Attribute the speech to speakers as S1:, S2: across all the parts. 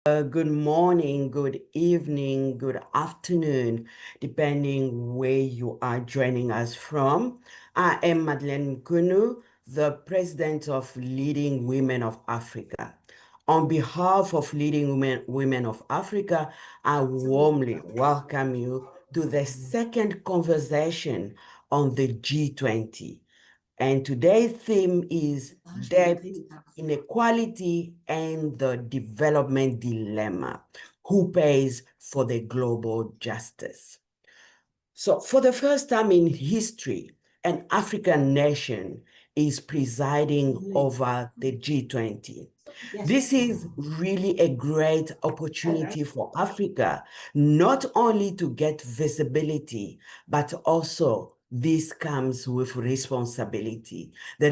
S1: Good morning, good evening, good afternoon, depending where you are joining us from. I am Madeleine Kunu, the president of Leading Women of Africa. On behalf of Leading Women of Africa, I warmly welcome you to the second conversation on the G20. And today's theme is debt, inequality, and the development dilemma. Who pays for the global justice? So for the first time in history, an African nation is presiding over the G20. This is really a great opportunity for Africa, not only to get visibility, but also this comes with responsibility. The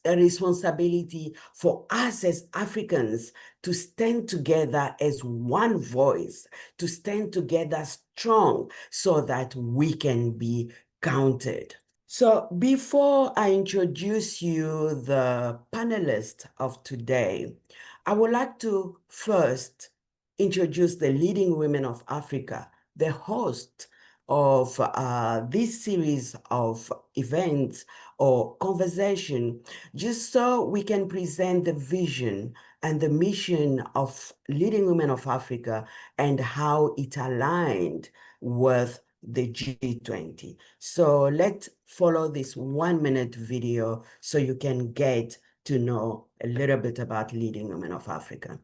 S1: responsibility for us as Africans to stand together as one voice, to stand together strong so that we can be counted. So before I introduce you the panelists of today, I would like to first introduce the Leading Women of Africa, the host of this series of events or conversation, just so we can present the vision and the mission of Leading Women of Africa and how it aligned with the G20. So let's follow this 1-minute video so you can get to know a little bit about Leading Women of Africa.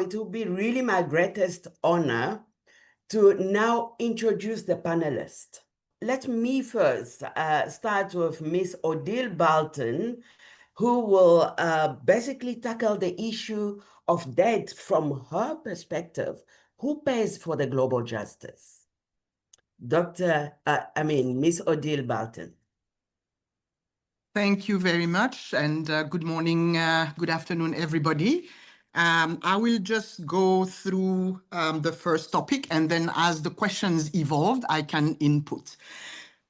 S1: It will be really my greatest honor to now introduce the panelists. Let me first start with Ms. Odile Balton, who will basically tackle the issue of debt from her perspective. Who pays for the global justice? Ms. Odile Balton.
S2: Thank you very much, and good morning, good afternoon, everybody. I will just go through the first topic, and then as the questions evolved, I can input.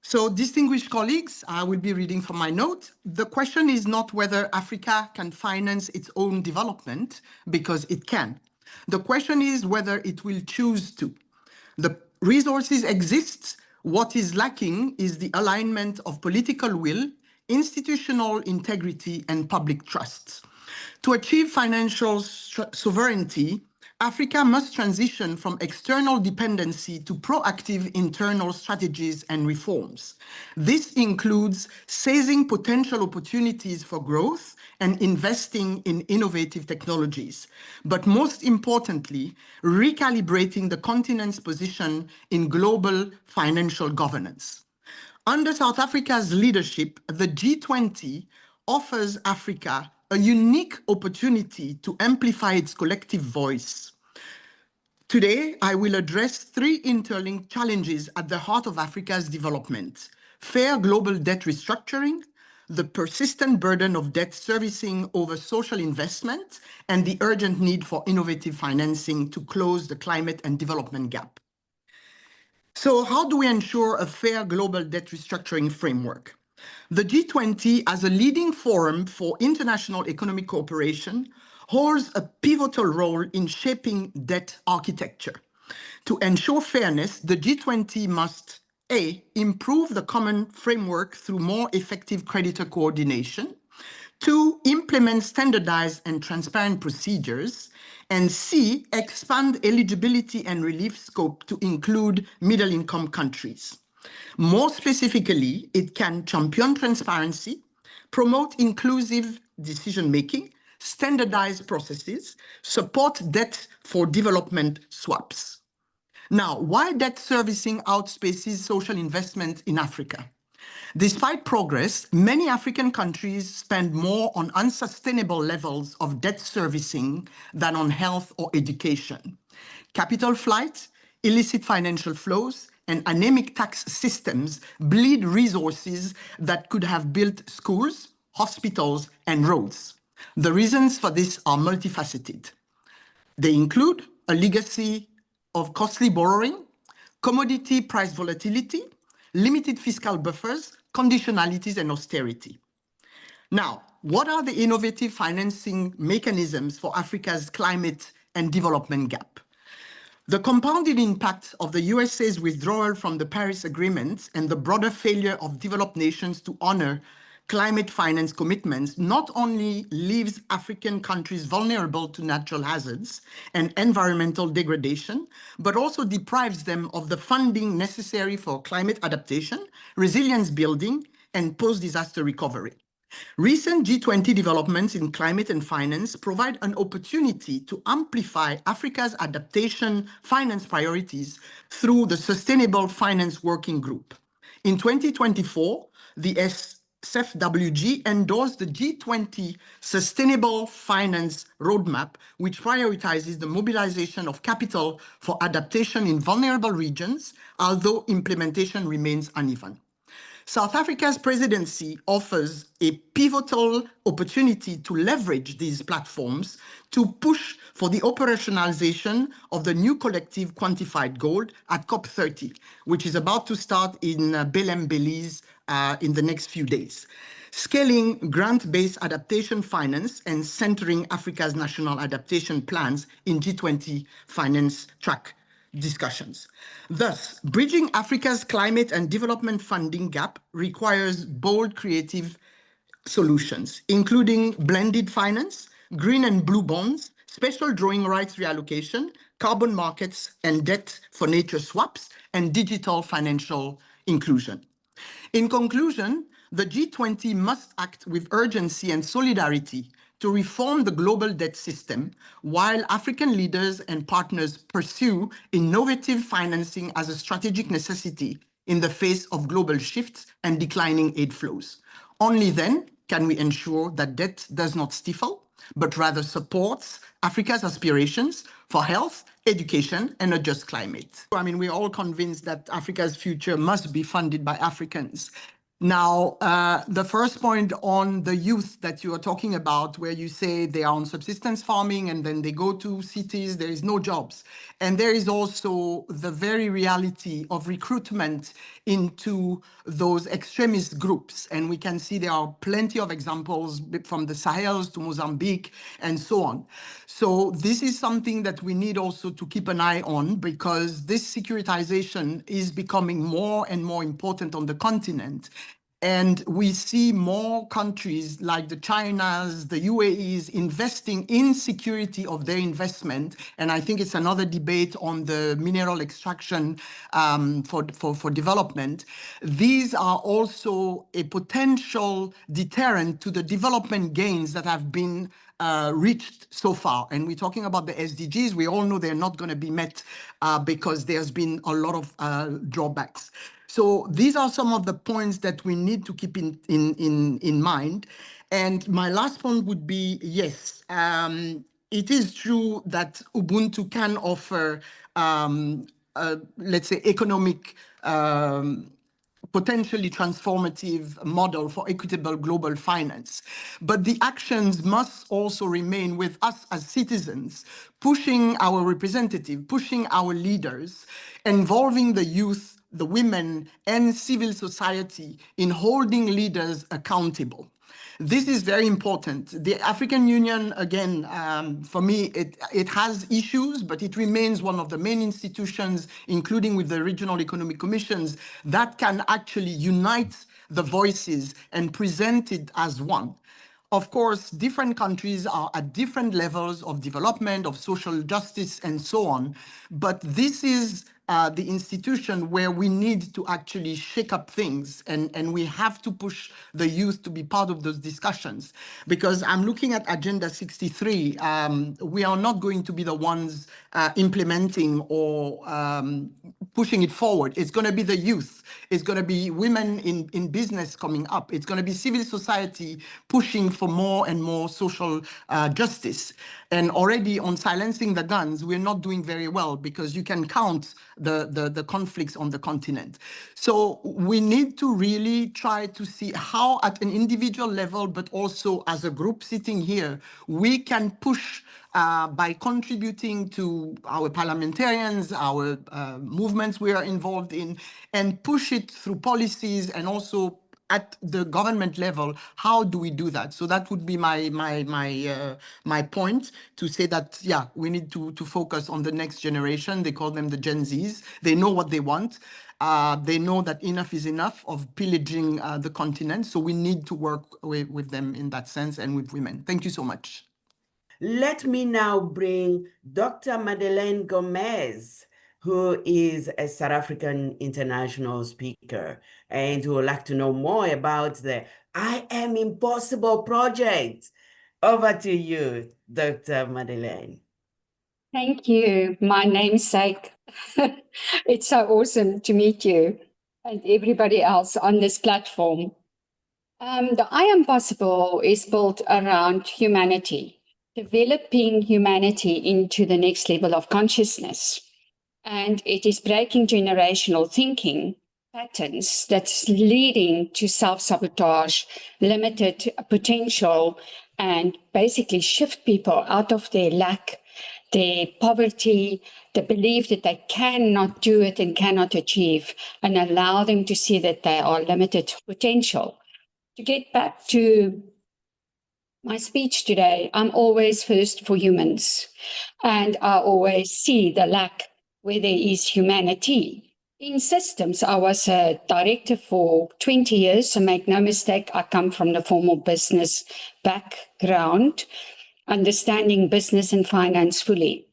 S2: So, distinguished colleagues, I will be reading from my note. The question is not whether Africa can finance its own development, because it can. The question is whether it will choose to. The resources exist. What is lacking is the alignment of political will, institutional integrity, and public trust. To achieve financial sovereignty, Africa must transition from external dependency to proactive internal strategies and reforms. This includes seizing potential opportunities for growth and investing in innovative technologies, but most importantly, recalibrating the continent's position in global financial governance. Under South Africa's leadership, the G20 offers Africa a unique opportunity to amplify its collective voice. Today, I will address three interlinked challenges at the heart of Africa's development: fair global debt restructuring, the persistent burden of debt servicing over social investment, and the urgent need for innovative financing to close the climate and development gap. So how do we ensure a fair global debt restructuring framework? The G20, as a leading forum for international economic cooperation, holds a pivotal role in shaping debt architecture. To ensure fairness, the G20 must A, improve the common framework through more effective creditor coordination, two, implement standardized and transparent procedures, and C, expand eligibility and relief scope to include middle-income countries. More specifically, it can champion transparency, promote inclusive decision-making, standardize processes, support debt for development swaps. Now, why debt servicing outspaces social investment in Africa? Despite progress, many African countries spend more on unsustainable levels of debt servicing than on health or education. Capital flight, illicit financial flows, and anemic tax systems bleed resources that could have built schools, hospitals, and roads. The reasons for this are multifaceted. They include a legacy of costly borrowing, commodity price volatility, limited fiscal buffers, conditionalities, and austerity. Now, what are the innovative financing mechanisms for Africa's climate and development gap? The compounded impact of the USA's withdrawal from the Paris Agreement and the broader failure of developed nations to honor climate finance commitments not only leaves African countries vulnerable to natural hazards and environmental degradation, but also deprives them of the funding necessary for climate adaptation, resilience building, and post-disaster recovery. Recent G20 developments in climate and finance provide an opportunity to amplify Africa's adaptation finance priorities through the Sustainable Finance Working Group. In 2024, the SFWG endorsed the G20 Sustainable Finance Roadmap, which prioritizes the mobilization of capital for adaptation in vulnerable regions, although implementation remains uneven. South Africa's presidency offers a pivotal opportunity to leverage these platforms to push for the operationalization of the new collective quantified goal at COP30, which is about to start in Belém, Belize, in the next few days. Scaling grant-based adaptation finance and centering Africa's national adaptation plans in G20 finance track discussions. Thus, bridging Africa's climate and development funding gap requires bold, creative solutions, including blended finance, green and blue bonds, special drawing rights reallocation, carbon markets and debt for nature swaps, and digital financial inclusion. In conclusion, the G20 must act with urgency and solidarity to reform the global debt system, while African leaders and partners pursue innovative financing as a strategic necessity in the face of global shifts and declining aid flows. Only then can we ensure that debt does not stifle, but rather supports Africa's aspirations for health, education, and a just climate. I mean, we're all convinced that Africa's future must be funded by Africans. Now, the first point on the youth that you are talking about, where you say they are on subsistence farming and then they go to cities, there is no jobs. And there is also the very reality of recruitment into those extremist groups. And we can see there are plenty of examples from the Sahel to Mozambique and so on. So this is something that we need also to keep an eye on, because this securitization is becoming more and more important on the continent. And we see more countries like the Chinas, the UAEs investing in security of their investment. And I think it's another debate on the mineral extraction for development. These are also a potential deterrent to the development gains that have been reached so far. And we're talking about the SDGs. We all know they're not going to be met because there's been a lot of drawbacks. So these are some of the points that we need to keep in mind. And my last point would be, yes, it is true that Ubuntu can offer, let's say, economic potentially transformative model for equitable global finance. But the actions must also remain with us as citizens, pushing our representative, pushing our leaders, involving the youth, the women, and civil society in holding leaders accountable. This is very important. The African Union, again, for me, it has issues, but it remains one of the main institutions, including with the regional economic commissions, that can actually unite the voices and present it as one. Of course, different countries are at different levels of development, of social justice, and so on. But this is the institution where we need to actually shake up things, and we have to push the youth to be part of those discussions. Because I'm looking at Agenda 63, we are not going to be the ones implementing or pushing it forward. It's going to be the youth. It's going to be women in business coming up. It's going to be civil society pushing for more and more social justice. And already on silencing the guns, we're not doing very well because you can count the conflicts on the continent. So we need to really try to see how at an individual level, but also as a group sitting here, we can push by contributing to our parliamentarians, our movements we are involved in, and push it through policies and also at the government level. How do we do that? So that would be my point, to say that, yeah, we need to focus on the next generation. They call them the Gen Zs. They know what they want. They know that enough is enough of pillaging the continent. So we need to work with them in that sense, and with women. Thank you so much.
S1: Let me now bring Dr. Madeleine Gomez, who is a South African international speaker and who would like to know more about the I Am Impossible project. Over to you, Dr. Madeleine.
S3: Thank you, my namesake. It's so awesome to meet you and everybody else on this platform. The I Am Possible is built around humanity, developing humanity into the next level of consciousness. And it is breaking generational thinking patterns that's leading to self-sabotage, limited potential, and basically shift people out of their lack, their poverty, the belief that they cannot do it and cannot achieve, and allow them to see that they are limited potential. To get back to my speech today, I'm always first for humans, and I always see the lack where there is humanity. In systems, I was a director for 20 years, so make no mistake, I come from the formal business background, understanding business and finance fully.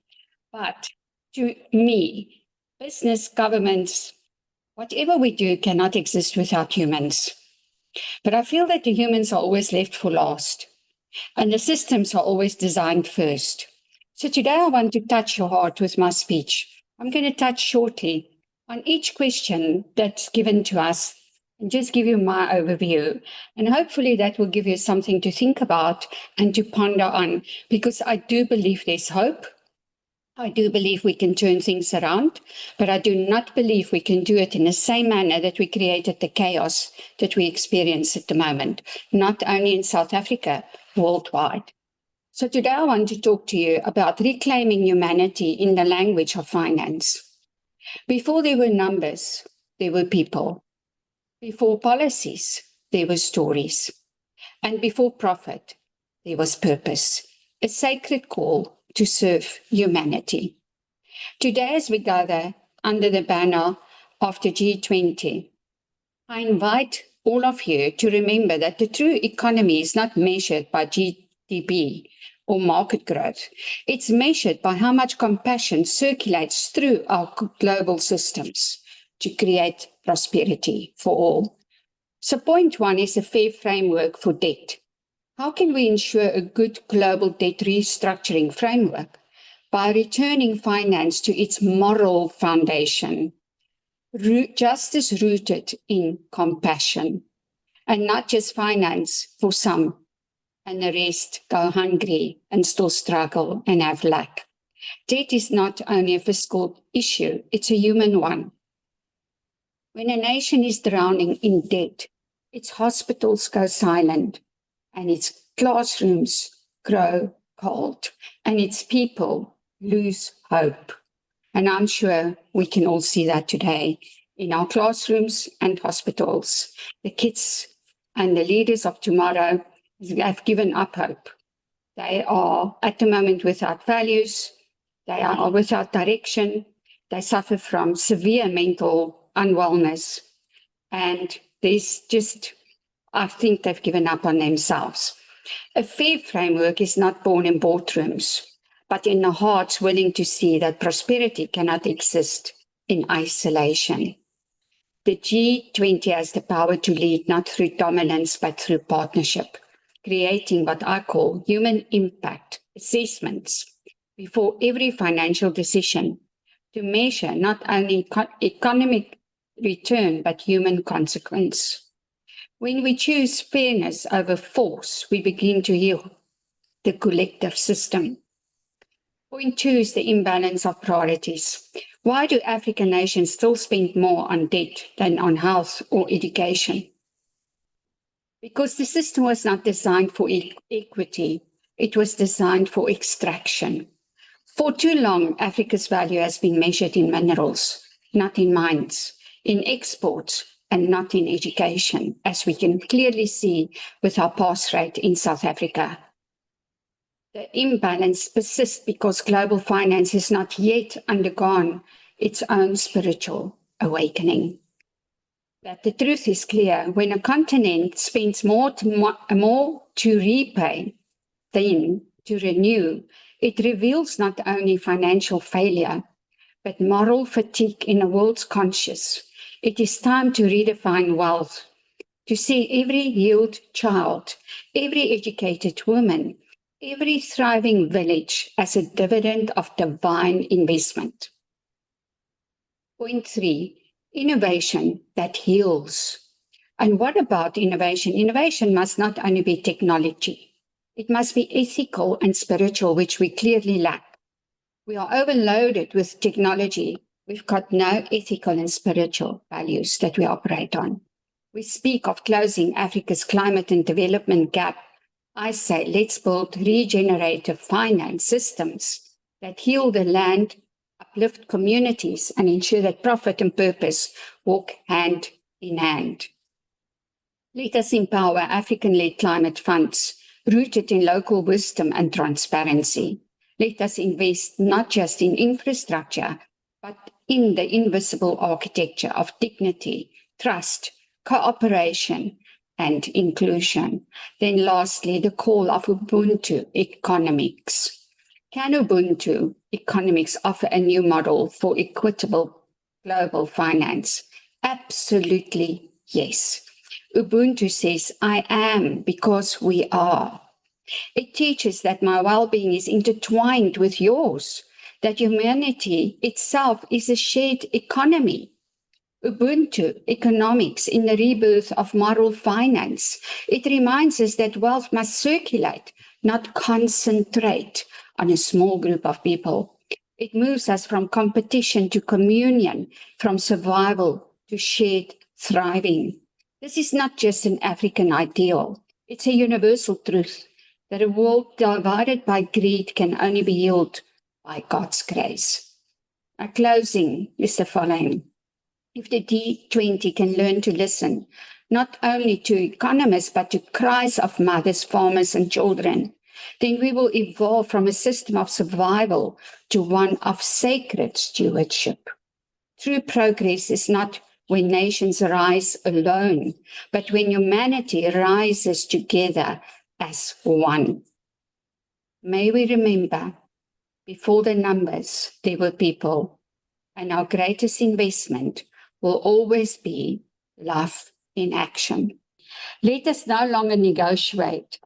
S3: But to me, business, governments, whatever we do cannot exist without humans. But I feel that the humans are always left for last, and the systems are always designed first. So today I want to touch your heart with my speech. I'm going to touch shortly on each question that's given to us and just give you my overview. And hopefully that will give you something to think about and to ponder on, because I do believe there's hope. I do believe we can turn things around, but I do not believe we can do it in the same manner that we created the chaos that we experience at the moment, not only in South Africa, worldwide. So today I want to talk to you about reclaiming humanity in the language of finance. Before there were numbers, there were people. Before policies, there were stories. And before profit, there was purpose, a sacred call to serve humanity. Today, as we gather under the banner of the G20, I invite all of you to remember that the true economy is not measured by GDP or market growth. It's measured by how much compassion circulates through our global systems to create prosperity for all. So point one is a fair framework for debt. How can we ensure a good global debt restructuring framework? By returning finance to its moral foundation, justice rooted in compassion, and not just finance for some and the rest go hungry and still struggle and have lack. Debt is not only a fiscal issue, it's a human one. When a nation is drowning in debt, its hospitals go silent and its classrooms grow cold and its people lose hope. And I'm sure we can all see that today in our classrooms and hospitals. The kids and the leaders of tomorrow have given up hope. They are at the moment without values. They are without direction. They suffer from severe mental unwellness. And there's just, I think they've given up on themselves. A fair framework is not born in boardrooms, but in the hearts willing to see that prosperity cannot exist in isolation. The G20 has the power to lead not through dominance, but through partnership, creating what I call human impact assessments before every financial decision to measure not only economic return, but human consequence. When we choose fairness over force, we begin to heal the collective system. Point two is the imbalance of priorities. Why do African nations still spend more on debt than on health or education? Because the system was not designed for equity, it was designed for extraction. For too long, Africa's value has been measured in minerals, not in mines, in exports, and not in education, as we can clearly see with our pass rate in South Africa. The imbalance persists because global finance has not yet undergone its own spiritual awakening. But the truth is clear: when a continent spends more to repay than to renew, it reveals not only financial failure, but moral fatigue in the world's conscious. It is time to redefine wealth, to see every healed child, every educated woman, every thriving village as a dividend of divine investment. Point three, innovation that heals. And what about innovation? Innovation must not only be technology, it must be ethical and spiritual, which we clearly lack. We are overloaded with technology. We've got no ethical and spiritual values that we operate on. We speak of closing Africa's climate and development gap. I say, let's build regenerative finance systems that heal the land, uplift communities, and ensure that profit and purpose walk hand in hand. Let us empower African-led climate funds rooted in local wisdom and transparency. Let us invest not just in infrastructure, but in the invisible architecture of dignity, trust, cooperation, and inclusion. Then lastly, the call of Ubuntu economics. Can Ubuntu economics offer a new model for equitable global finance? Absolutely yes. Ubuntu says, I am because we are. It teaches that my well-being is intertwined with yours, that humanity itself is a shared economy. Ubuntu economics in the rebirth of moral finance. It reminds us that wealth must circulate, not concentrate on a small group of people. It moves us from competition to communion, from survival to shared thriving. This is not just an African ideal. It's a universal truth that a world divided by greed can only be healed by God's grace. Our closing is the following. If the G20 can learn to listen, not only to economists, but to cries of mothers, farmers, and children, then we will evolve from a system of survival to one of sacred stewardship. True progress is not when nations rise alone, but when humanity rises together as one. May we remember, before the numbers, there were people, and our greatest investment will always be love in action. Let us no longer negotiate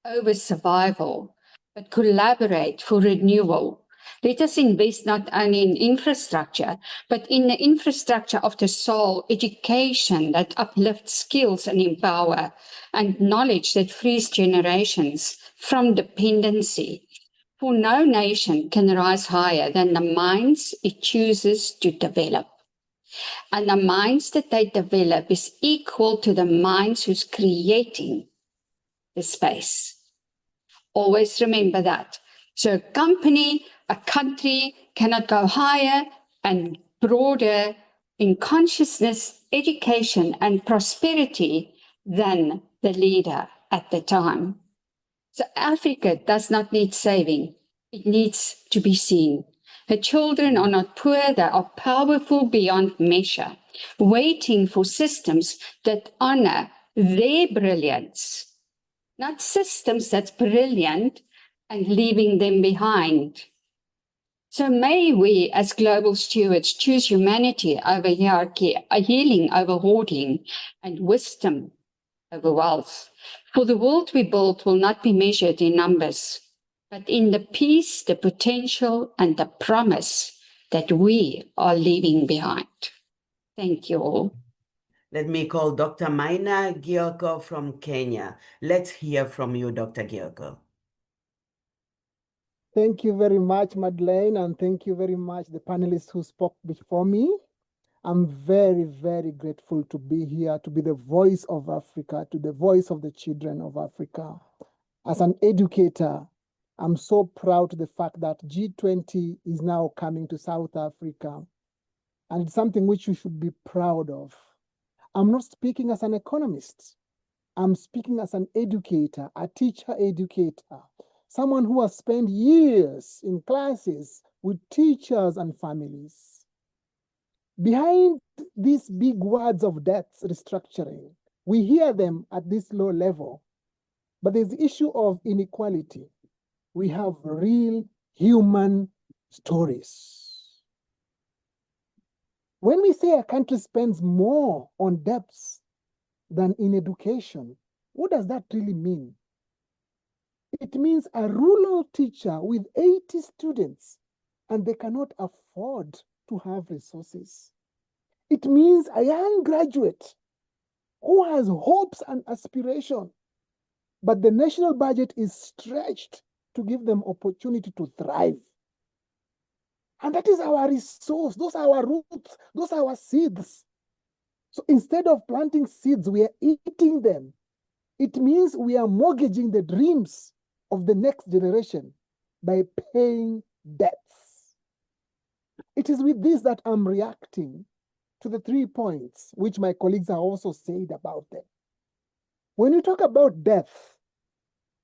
S3: over survival, but collaborate for renewal. Let us invest not only in infrastructure, but in the infrastructure of the soul, education that uplifts skills and empower, and knowledge that frees generations from dependency. For no nation can rise higher than the minds it chooses to develop. And the minds that they develop is equal to the minds who's creating the space. Always remember that. So a company, a country cannot go higher and broader in consciousness, education, and prosperity than the leader at the time. So Africa does not need saving. It needs to be seen. Her children are not poor, they are powerful beyond measure, waiting for systems that honor their brilliance, not systems that's brilliant and leaving them behind. So may we, as global stewards, choose humanity over hierarchy, healing over hoarding, and wisdom over wealth. For the world we build will not be measured in numbers, but in the peace, the potential, and the promise that we are leaving behind. Thank you all.
S1: Let me call Dr. Maina Gioko from Kenya. Let's hear from you, Dr. Gioko.
S4: Thank you very much, Madeleine, and thank you very much, the panelists who spoke before me. I'm very, very grateful to be here, to be the voice of Africa, to the voice of the children of Africa. As an educator, I'm so proud of the fact that G20 is now coming to South Africa, and it's something which we should be proud of. I'm not speaking as an economist. I'm speaking as an educator, a teacher educator, someone who has spent years in classes with teachers and families. Behind these big words of debt restructuring, we hear them at this low level, but there's the issue of inequality. We have real human stories. When we say a country spends more on debts than in education, what does that really mean? It means a rural teacher with 80 students and they cannot afford to have resources. It means a young graduate who has hopes and aspiration, but the national budget is stretched to give them opportunity to thrive. And that is our resource. Those are our roots. Those are our seeds. So instead of planting seeds, we are eating them. It means we are mortgaging the dreams of the next generation by paying debts. It is with this that I'm reacting to the 3 points which my colleagues have also said about them. When you talk about death,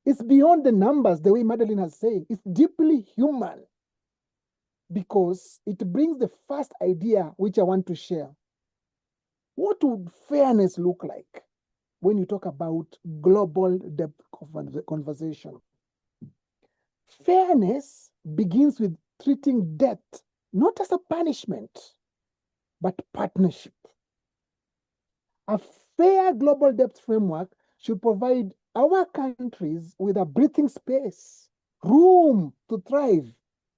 S4: it's beyond the numbers, the way Madeleine has said. It's deeply human because it brings the first idea which I want to share. What would fairness look like when you talk about global debt conversation? Fairness begins with treating debt not as a punishment, but partnership. A fair global debt framework should provide our countries with a breathing space, room to thrive,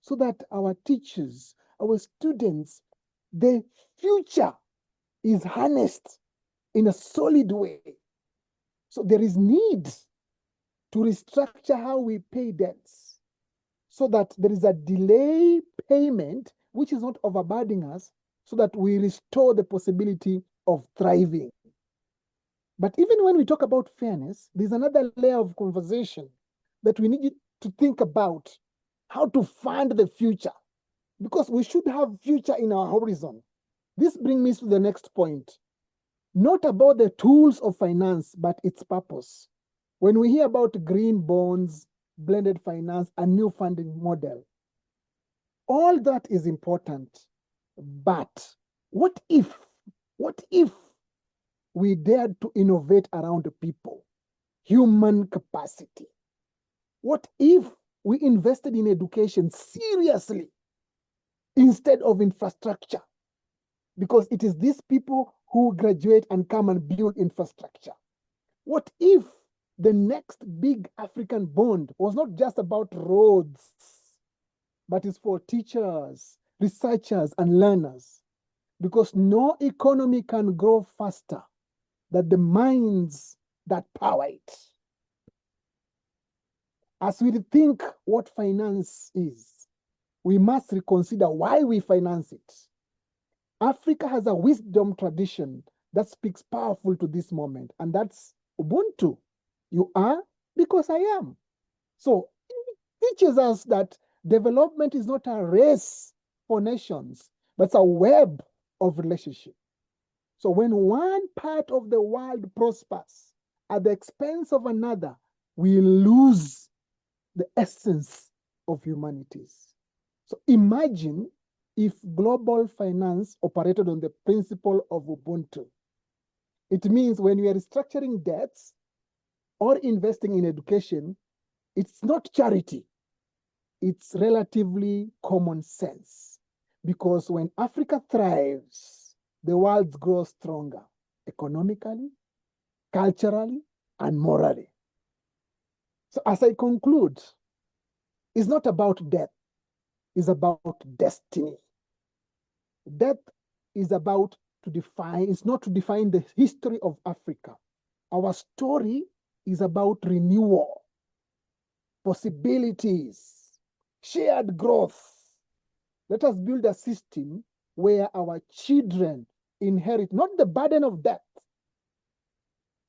S4: so that our teachers, our students, the future is harnessed in a solid way. So there is need to restructure how we pay debts so that there is a delay payment which is not overburdening us, so that we restore the possibility of thriving. But even when we talk about fairness, there's another layer of conversation that we need to think about how to fund the future, because we should have future in our horizon. This brings me to the next point. Not about the tools of finance, but its purpose. When we hear about green bonds, blended finance, a new funding model, all that is important. But what if What if we dared to innovate around the people, human capacity? What if we invested in education seriously instead of infrastructure? Because it is these people who graduate and come and build infrastructure. What if the next big African bond was not just about roads, but is for teachers, researchers, and learners? Because no economy can grow faster than the minds that power it. As we think what finance is, we must reconsider why we finance it. Africa has a wisdom tradition that speaks powerful to this moment, and that's Ubuntu. You are because I am. So it teaches us that development is not a race for nations, but it's a web of relationship. So when one part of the world prospers at the expense of another, we lose the essence of humanities. So imagine if global finance operated on the principle of Ubuntu. It means when we are restructuring debts or investing in education, it's not charity, it's relatively common sense. Because when Africa thrives, the world grows stronger economically, culturally, and morally. So as I conclude, it's not about death, it's about destiny. Death is about to define, it's not to define the history of Africa. Our story is about renewal, possibilities, shared growth. Let us build a system where our children inherit not the burden of death,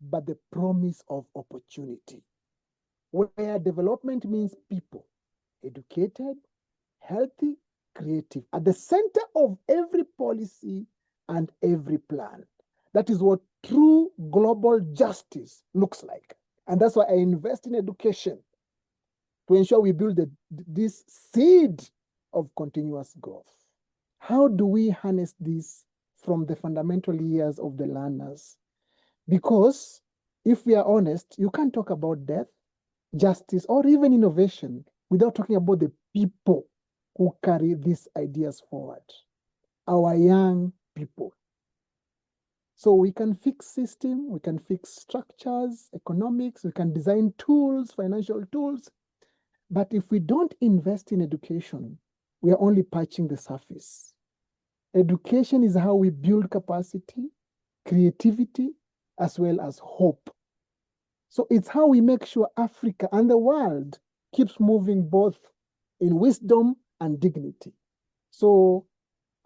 S4: but the promise of opportunity, where development means people, educated, healthy, creative, at the center of every policy and every plan. That is what true global justice looks like. And that's why I invest in education, to ensure we build this seed of continuous growth. How do we harness this from the fundamental years of the learners? Because if we are honest, you can't talk about death, justice, or even innovation without talking about the people who carry these ideas forward, our young people. So we can fix system, we can fix structures, economics, we can design tools, financial tools. But if we don't invest in education, we are only patching the surface. Education is how we build capacity, creativity, as well as hope. So it's how we make sure Africa and the world keeps moving both in wisdom and dignity. So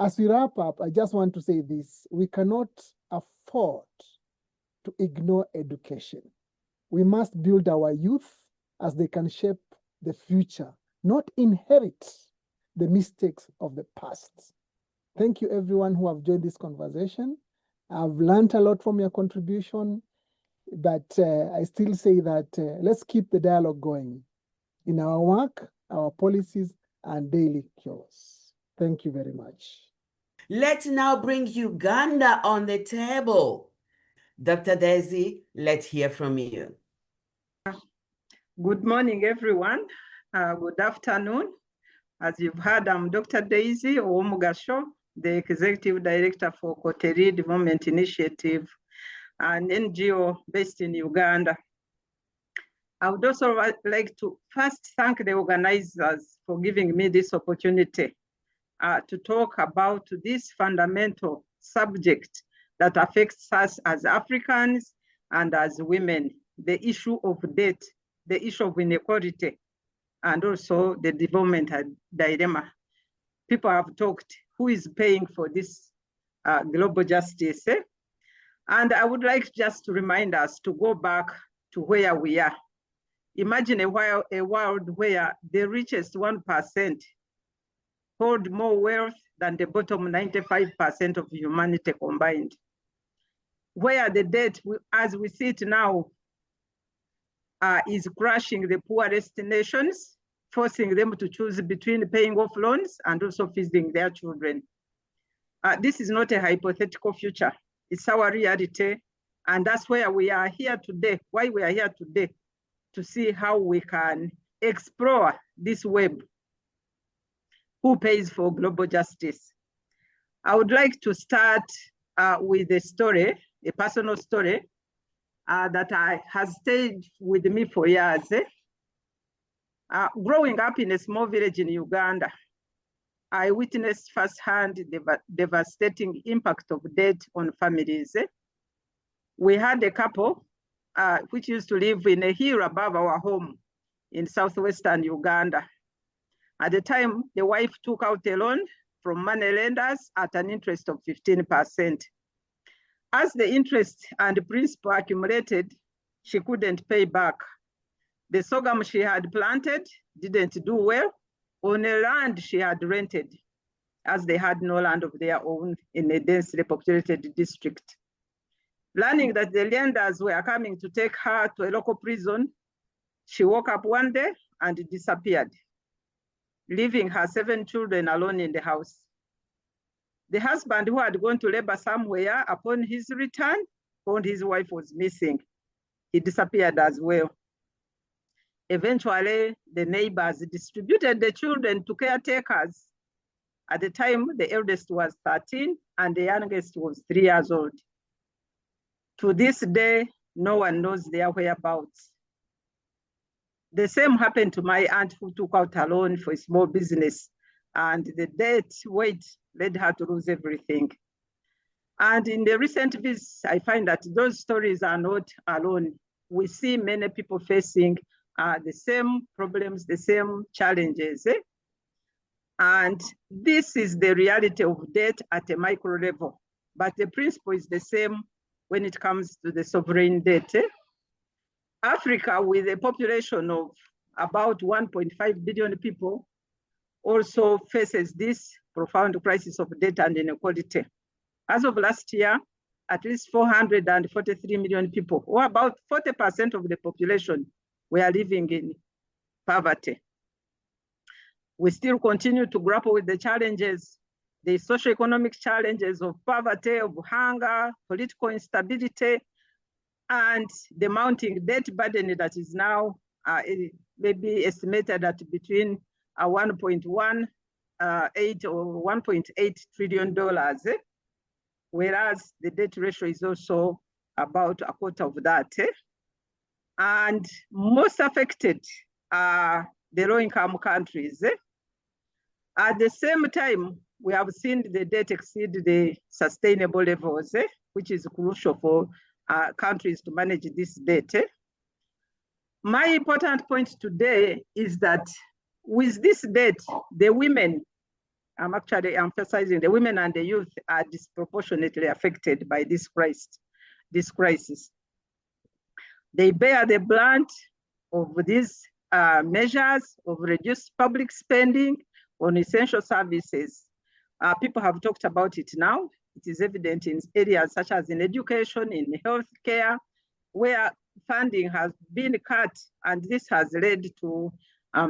S4: as we wrap up, I just want to say this: we cannot afford to ignore education. We must build our youth as they can shape the future, not inherit the mistakes of the past. Thank you everyone who have joined this conversation. I've learned a lot from your contribution, but I still say that let's keep the dialogue going in our work, our policies, and daily cures. Thank you very much.
S1: Let's now bring Uganda on the table. Dr. Daisy, let's hear from you.
S5: Good morning, everyone. Good afternoon. As you've heard, I'm Dr. Daisy Owomugasho, the Executive Director for Koteri Development Initiative, an NGO based in Uganda. I would also like to first thank the organizers for giving me this opportunity to talk about this fundamental subject that affects us as Africans and as women, the issue of debt, the issue of inequality, and also the development dilemma. People have talked, who is paying for this global justice? And I would like just to remind us to go back to where we are. Imagine a world where the richest 1% hold more wealth than the bottom 95% of humanity combined. Where the debt, as we see it now, is crushing the poorest nations, forcing them to choose between paying off loans and also feeding their children. This is not a hypothetical future. It's our reality. And that's where we are here today, why we are here today, to see how we can explore this web. Who pays for global justice? I would like to start with a story, a personal story that has stayed with me for years. Growing up in a small village in Uganda, I witnessed firsthand the devastating impact of debt on families. We had a couple which used to live in a hill above our home in southwestern Uganda. At the time, the wife took out a loan from money lenders at an interest of 15%. As the interest and principal accumulated, she couldn't pay back. The sorghum she had planted didn't do well on a land she had rented, as they had no land of their own in a densely populated district. Learning that the lenders were coming to take her to a local prison, she woke up one day and disappeared, leaving her 7 children alone in the house. The husband, who had gone to labor somewhere, upon his return, found his wife was missing. He disappeared as well. Eventually, the neighbors distributed the children to caretakers. At the time, the eldest was 13 and the youngest was 3 years old. To this day, no one knows their whereabouts. The same happened to my aunt, who took out a loan for a small business, and the debt weight led her to lose everything. And in the recent visits, I find that those stories are not alone. We see many people facing the same problems, the same challenges. And this is the reality of debt at a micro level. But the principle is the same when it comes to the sovereign debt. Africa, with a population of about 1.5 billion people, also faces this profound crisis of debt and inequality. As of last year, at least 443 million people, or about 40% of the population, were living in poverty. We still continue to grapple with the challenges, the socioeconomic challenges of poverty, of hunger, political instability, and the mounting debt burden that is now maybe estimated at between 1.18 or $1.8 trillion, whereas the debt ratio is also about a quarter of that. And most affected are the low-income countries. At the same time, we have seen the debt exceed the sustainable levels, which is crucial for countries to manage this debt. My important point today is that with this debt, the women, I'm actually emphasizing the women and the youth, are disproportionately affected by this crisis. They bear the brunt of these measures of reduced public spending on essential services. People have talked about it now. It is evident in areas such as in education, in healthcare, where funding has been cut, and this has led to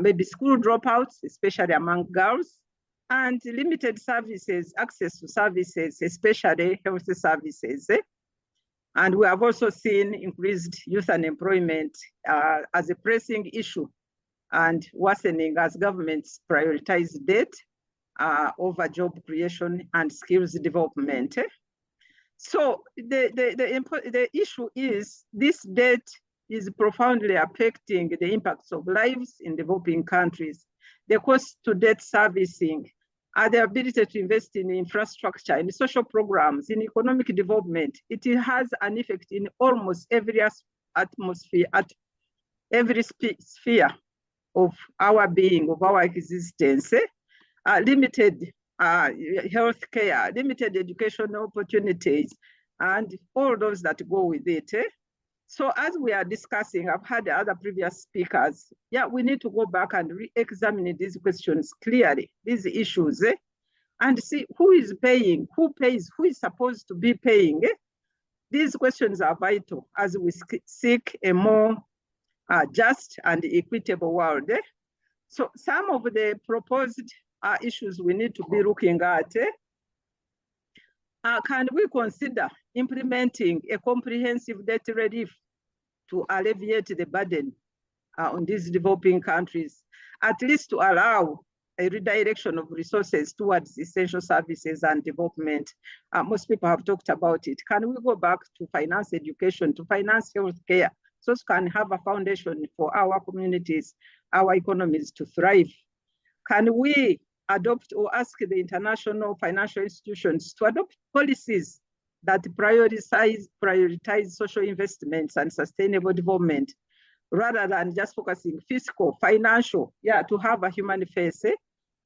S5: maybe school dropouts, especially among girls, and limited services, access to services, especially health services. And we have also seen increased youth unemployment as a pressing issue and worsening as governments prioritize debt over job creation and skills development. So the issue is this debt is profoundly affecting the impacts of lives in developing countries. The cost to debt servicing, the ability to invest in infrastructure, in social programs, in economic development, it has an effect in almost every atmosphere, at every sphere of our being, of our existence. Limited healthcare, limited educational opportunities, and all those that go with it. So as we are discussing, I've had the other previous speakers, we need to go back and re-examine these questions clearly, these issues, and see who is paying, who pays, who is supposed to be paying. These questions are vital as we seek a more just and equitable world. So some of the proposed issues we need to be looking at. Can we consider implementing a comprehensive debt relief to alleviate the burden on these developing countries, at least to allow a redirection of resources towards essential services and development. Most people have talked about it. Can we go back to finance education, to finance healthcare, so we can have a foundation for our communities, our economies to thrive? Can we adopt or ask the international financial institutions to adopt policies that prioritize social investments and sustainable development, rather than just focusing fiscal, financial, to have a human face,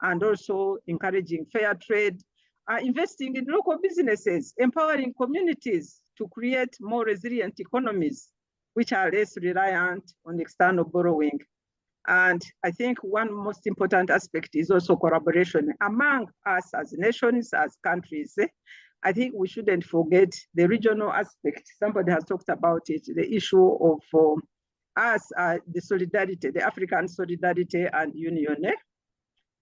S5: and also encouraging fair trade, investing in local businesses, empowering communities to create more resilient economies, which are less reliant on external borrowing. And I think one most important aspect is also collaboration among us as nations, as countries. I think we shouldn't forget the regional aspect. Somebody has talked about it, the issue of us, the solidarity, the African solidarity and union.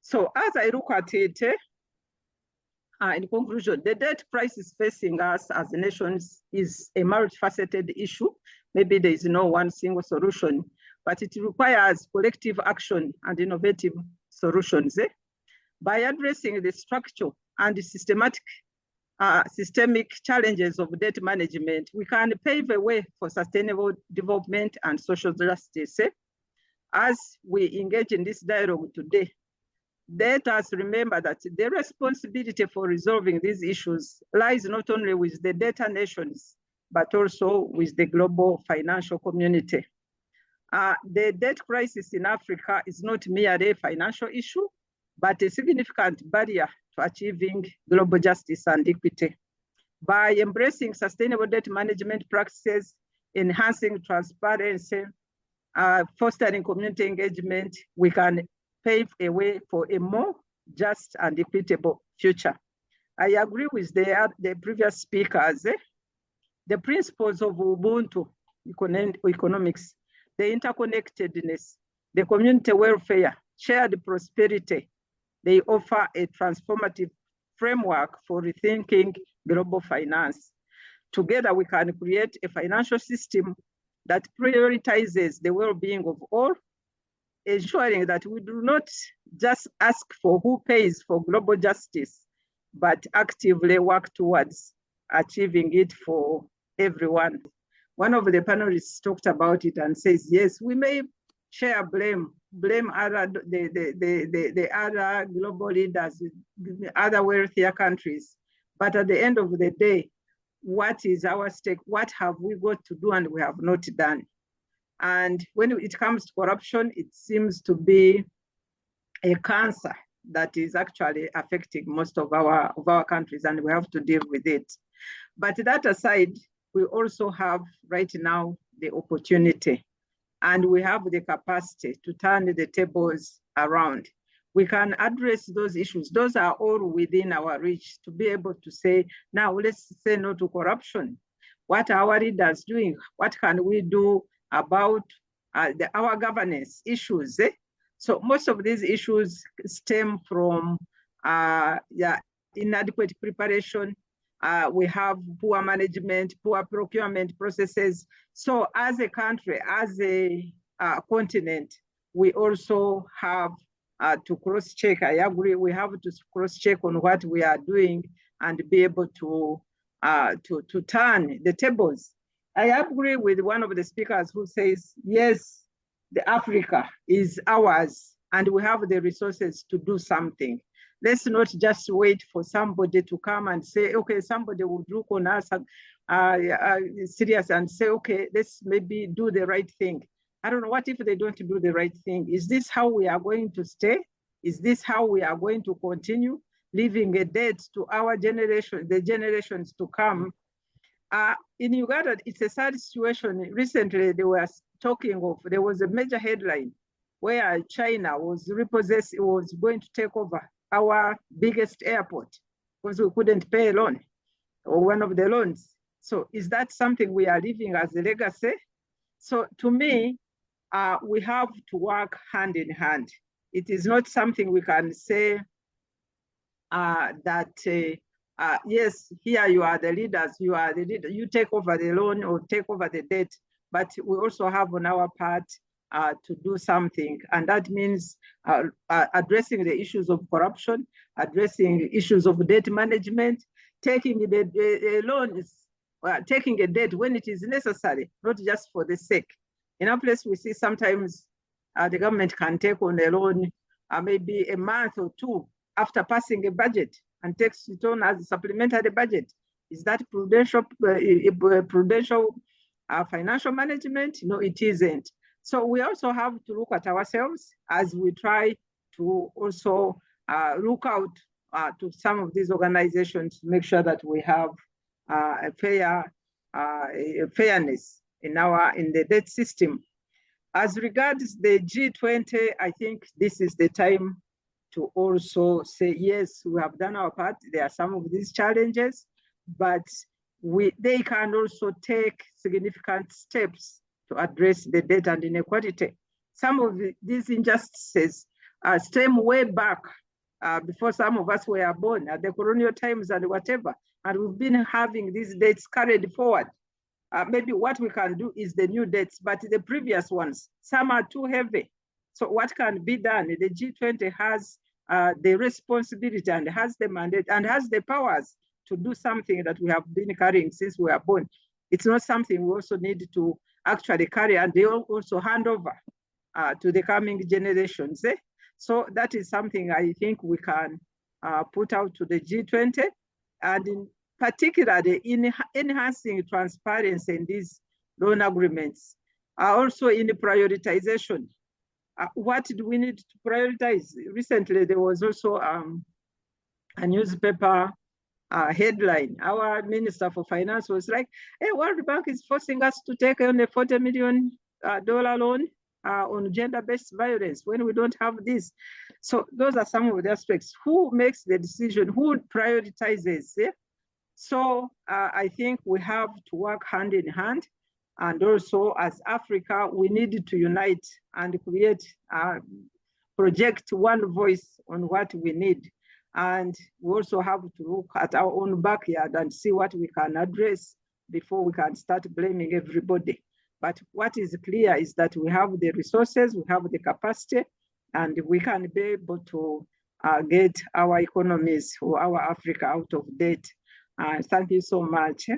S5: So as I look at it, in conclusion, the debt crisis facing us as nations is a multifaceted issue. Maybe there is no one single solution, but it requires collective action and innovative solutions. By addressing the structural and the systemic challenges of debt management, we can pave a way for sustainable development and social justice. As we engage in this dialogue today, let us remember that the responsibility for resolving these issues lies not only with the debtor nations, but also with the global financial community. The debt crisis in Africa is not merely a financial issue, but a significant barrier to achieving global justice and equity. By embracing sustainable debt management practices, enhancing transparency, fostering community engagement, we can pave a way for a more just and equitable future. I agree with the previous speakers. The principles of Ubuntu economics, the interconnectedness, the community welfare, shared prosperity, they offer a transformative framework for rethinking global finance. Together, we can create a financial system that prioritizes the well-being of all, ensuring that we do not just ask for who pays for global justice, but actively work towards achieving it for everyone. One of the panelists talked about it and says, yes, we may share blame other the other global leaders, other wealthier countries, but at the end of the day, what is our stake? What have we got to do and we have not done? And when it comes to corruption, it seems to be a cancer that is actually affecting most of our countries, and we have to deal with it. But that aside, we also have right now the opportunity, and we have the capacity to turn the tables around. We can address those issues. Those are all within our reach to be able to say, now let's say no to corruption. What are our leaders doing? What can we do about our governance issues? So most of these issues stem from inadequate preparation. We have poor management, poor procurement processes. So as a country, as a continent, we also have to cross-check. I agree, we have to cross-check on what we are doing and be able to turn the tables. I agree with one of the speakers who says, yes, the Africa is ours and we have the resources to do something. Let's not just wait for somebody to come and say, okay, somebody will look on us serious and say, okay, let's maybe do the right thing. I don't know, what if they don't do the right thing? Is this how we are going to stay? Is this how we are going to continue leaving a debt to our generation, the generations to come? In Uganda, it's a sad situation. Recently, they were talking of, there was a major headline where China was going to take over our biggest airport because we couldn't pay a loan or one of the loans. So is that something we are leaving as a legacy? So to me, we have to work hand in hand. It is not something we can say that yes, here you are the leaders, you take over the loan or take over the debt, but we also have on our part to do something. And that means addressing the issues of corruption, addressing issues of debt management, taking the loans, taking a debt when it is necessary, not just for the sake. In our place, we see sometimes the government can take on a loan maybe a month or two after passing a budget and takes it on as a supplementary budget. Is that prudential financial management? No, it isn't. So we also have to look at ourselves as we try to also look out to some of these organizations to make sure that we have a fairness in the debt system. As regards the G20, I think this is the time to also say, yes, we have done our part. There are some of these challenges, but they can also take significant steps to address the debt and inequality. Some of these injustices stem way back before some of us were born, at the colonial times and whatever. And we've been having these debts carried forward. Maybe what we can do is the new debts, but the previous ones, some are too heavy. So what can be done? The G20 has the responsibility and has the mandate and has the powers to do something that we have been carrying since we were born. It's not something we also need to actually carry, and they also hand over to the coming generations. So that is something I think we can put out to the G20, and in particularly in enhancing transparency in these loan agreements, also in the prioritization. What do we need to prioritize? Recently, there was also a newspaper headline. Our Minister for Finance was like, hey, World Bank is forcing us to take on a $40 million loan on gender-based violence when we don't have this. So those are some of the aspects. Who makes the decision? Who prioritizes? So I think we have to work hand in hand. And also as Africa, we need to unite and create, project one voice on what we need. And we also have to look at our own backyard and see what we can address before we can start blaming everybody. But what is clear is that we have the resources, we have the capacity, and we can be able to get our economies or our Africa out of debt. Thank you so much.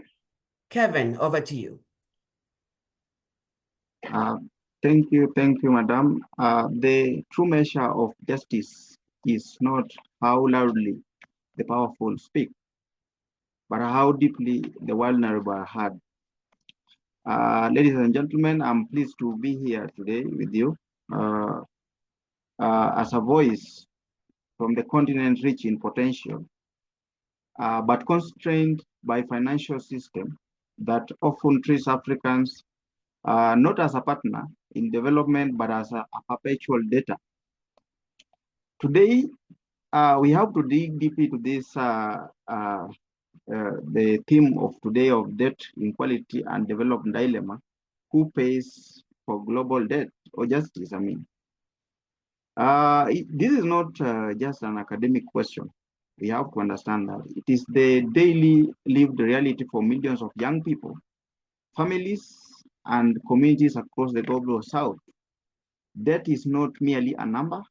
S1: Kevin, over to you.
S6: Thank you, Madam. The true measure of justice is not how loudly the powerful speak, but how deeply the vulnerable are heard. Ladies and gentlemen, I'm pleased to be here today with you as a voice from the continent rich in potential, but constrained by financial system that often treats Africans not as a partner in development, but as a perpetual debtor. Today, we have to dig deeply to this, the theme of today of debt, inequality, and development dilemma. Who pays for global debt or justice? I mean, this is not just an academic question. We have to understand that it is the daily lived reality for millions of young people, families, and communities across the global south. Debt is not merely a number.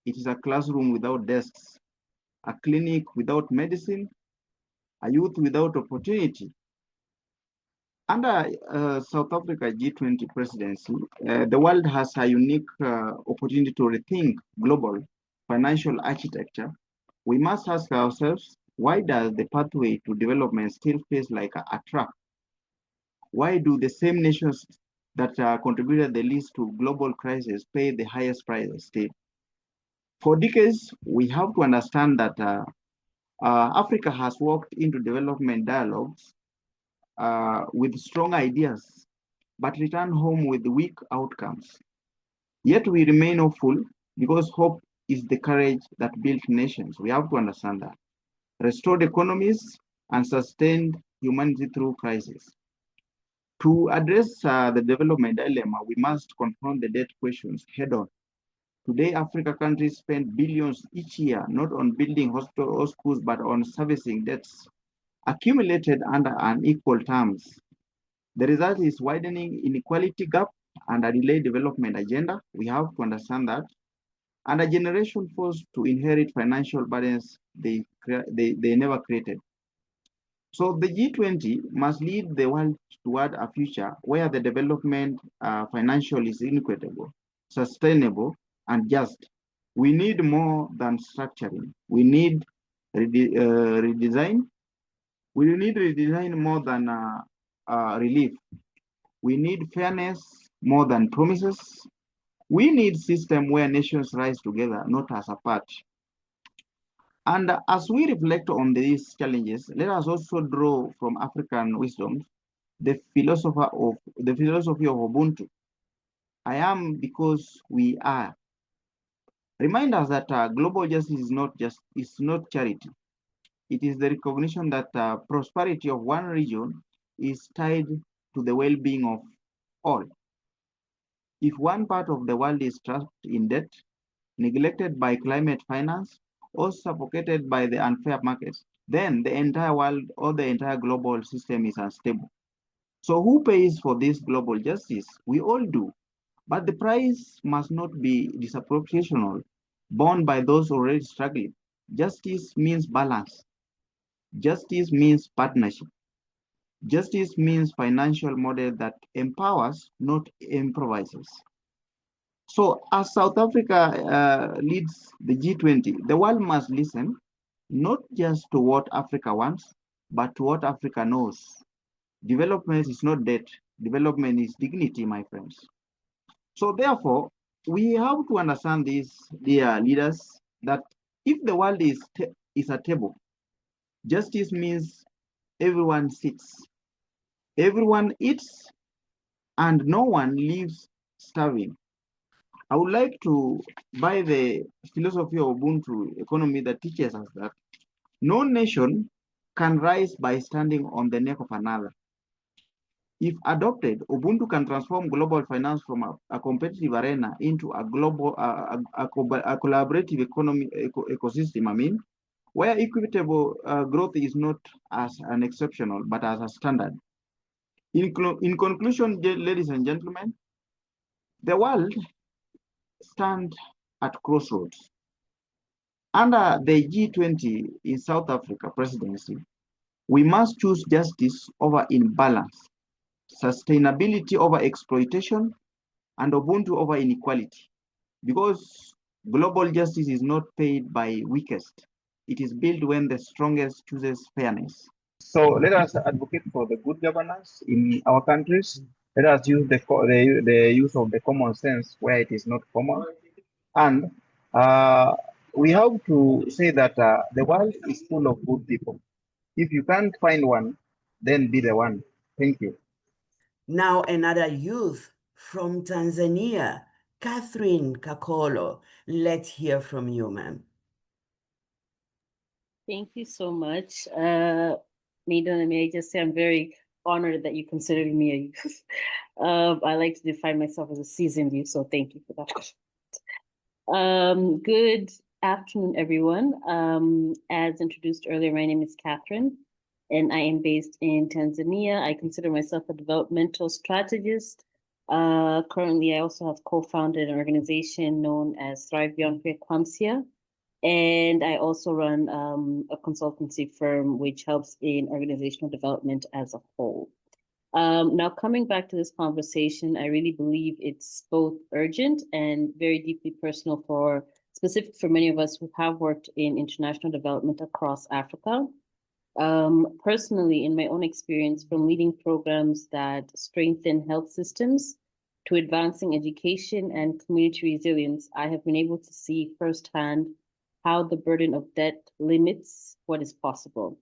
S6: It is a classroom without desks, a clinic without medicine, a youth without opportunity. Under South Africa G20 presidency, the world has a unique opportunity to rethink global financial architecture. We must ask ourselves, why does the pathway to development still feels like a trap? Why do the same nations that contributed the least to global crisis pay the highest prices still? For decades, we have to understand that Africa has walked into development dialogues with strong ideas, but returned home with weak outcomes. Yet we remain hopeful because hope is the courage that built nations. We have to understand that. Restored economies and sustained humanity through crisis. To address the development dilemma, we must confront the debt questions head on. Today, Africa countries spend billions each year, not on building hospitals or schools, but on servicing debts accumulated under unequal terms. The result is widening inequality gap and a delayed development agenda. We have to understand that. And a generation forced to inherit financial burdens they never created. So the G20 must lead the world toward a future where the development financial is equitable, sustainable, and just. We need more than structuring. We need redesign. We need redesign more than relief. We need fairness more than promises. We need system where nations rise together, not as apart. And as we reflect on these challenges, let us also draw from African wisdom the philosophy of Ubuntu. I am because we are. Remind us that global justice is not charity. It is the recognition that prosperity of one region is tied to the well-being of all. If one part of the world is trapped in debt, neglected by climate finance, or suffocated by the unfair markets, then the entire world or the entire global system is unstable. So who pays for this global justice? We all do. But the price must not be disproportional, borne by those already struggling. Justice means balance. Justice means partnership. Justice means financial model that empowers, not improvises. So as South Africa leads the G20, the world must listen not just to what Africa wants, but to what Africa knows. Development is not debt. Development is dignity, my friends. So therefore, we have to understand this, dear leaders, that if the world is a table, justice means everyone sits, everyone eats, and no one leaves starving. I would like to buy the philosophy of Ubuntu economy that teaches us that no nation can rise by standing on the neck of another. If adopted, Ubuntu can transform global finance from a competitive arena into a global, a collaborative economy ecosystem. Where equitable growth is not as an exceptional, but as a standard. In conclusion, ladies and gentlemen, the world stands at crossroads. Under the G20 in South Africa presidency, we must choose justice over imbalance, sustainability over exploitation, and Ubuntu over inequality. Because global justice is not paid by weakest. It is built when the strongest chooses fairness. So let us advocate for the good governance in our countries. Let us use the use of the common sense where it is not common. And we have to say that the world is full of good people. If you can't find one, then be the one. Thank you.
S1: Now another youth from Tanzania, Catherine Kakolo. Let's hear from you, ma'am.
S7: Thank you so much. Maiden, may I just say I'm very honored that you considered me a youth. I like to define myself as a seasoned youth, so thank you for that. Good afternoon, everyone. As introduced earlier, my name is Catherine, and I am based in Tanzania. I consider myself a developmental strategist. Currently, I also have co-founded an organization known as Thrive Beyond Preeclampsia. And I also run a consultancy firm which helps in organizational development as a whole. Now, coming back to this conversation, I really believe it's both urgent and very deeply personal specific for many of us who have worked in international development across Africa. Personally, in my own experience, from leading programs that strengthen health systems to advancing education and community resilience, I have been able to see firsthand how the burden of debt limits what is possible.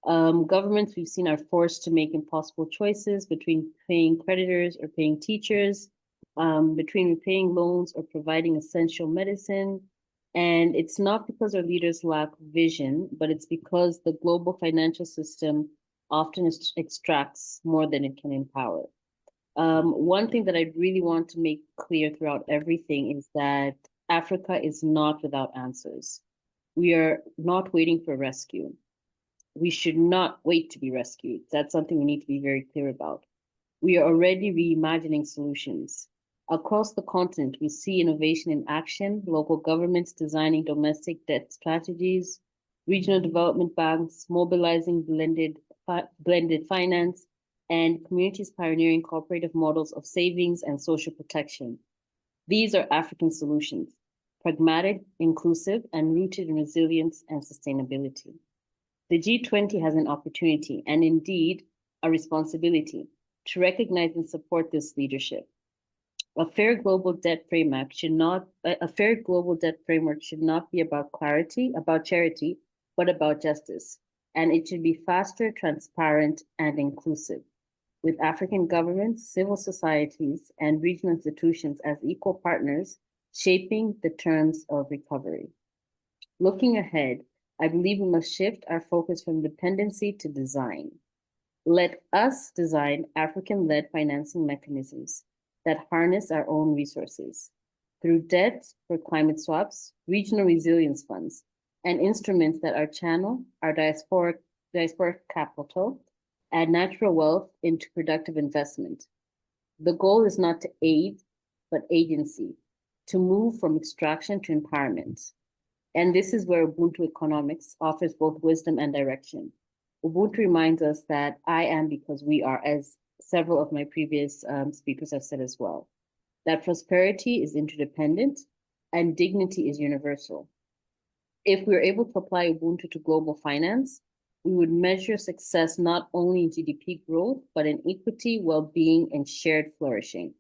S7: Governments we've seen are forced to make impossible choices between paying creditors or paying teachers, between repaying loans or providing essential medicine. And it's not because our leaders lack vision, but it's because the global financial system often extracts more than it can empower. One thing that I really want to make clear throughout everything is that Africa is not without answers. We are not waiting for rescue. We should not wait to be rescued. That's something we need to be very clear about. We are already reimagining solutions. Across the continent, we see innovation in action, local governments designing domestic debt strategies, regional development banks mobilizing blended finance, and communities pioneering cooperative models of savings and social protection. These are African solutions, pragmatic, inclusive, and rooted in resilience and sustainability. The G20 has an opportunity, and indeed a responsibility, to recognize and support this leadership. A fair global debt framework should not be about charity, but about justice. And it should be faster, transparent, and inclusive, with African governments, civil societies, and regional institutions as equal partners shaping the terms of recovery. Looking ahead, I believe we must shift our focus from dependency to design. Let us design African-led financing mechanisms that harness our own resources through debt for climate swaps, regional resilience funds, and instruments that channel our diasporic capital and natural wealth into productive investment. The goal is not to aid, but agency, to move from extraction to empowerment. And this is where Ubuntu economics offers both wisdom and direction. Ubuntu reminds us that I am because we are, as several of my previous speakers have said as well, that prosperity is interdependent and dignity is universal. If we're able to apply Ubuntu to global finance, we would measure success not only in GDP growth, but in equity, well-being, and shared flourishing.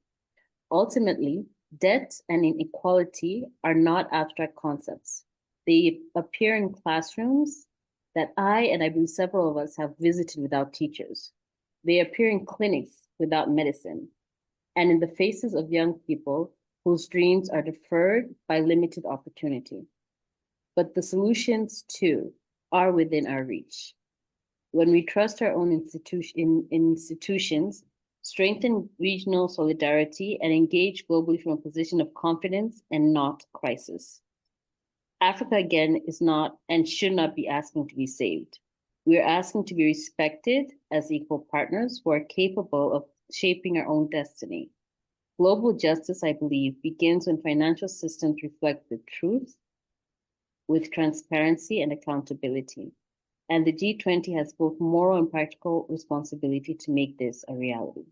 S7: Ultimately, debt and inequality are not abstract concepts. They appear in classrooms that I believe several of us have visited without teachers. They appear in clinics without medicine, and in the faces of young people whose dreams are deferred by limited opportunity. But the solutions, too, are within our reach. When we trust our own institutions, strengthen regional solidarity, and engage globally from a position of confidence and not crisis. Africa, again, is not and should not be asking to be saved. We are asking to be respected as equal partners who are capable of shaping our own destiny. Global justice, I believe, begins when financial systems reflect the truth with transparency and accountability. And the G20 has both moral and practical responsibility to make this a reality.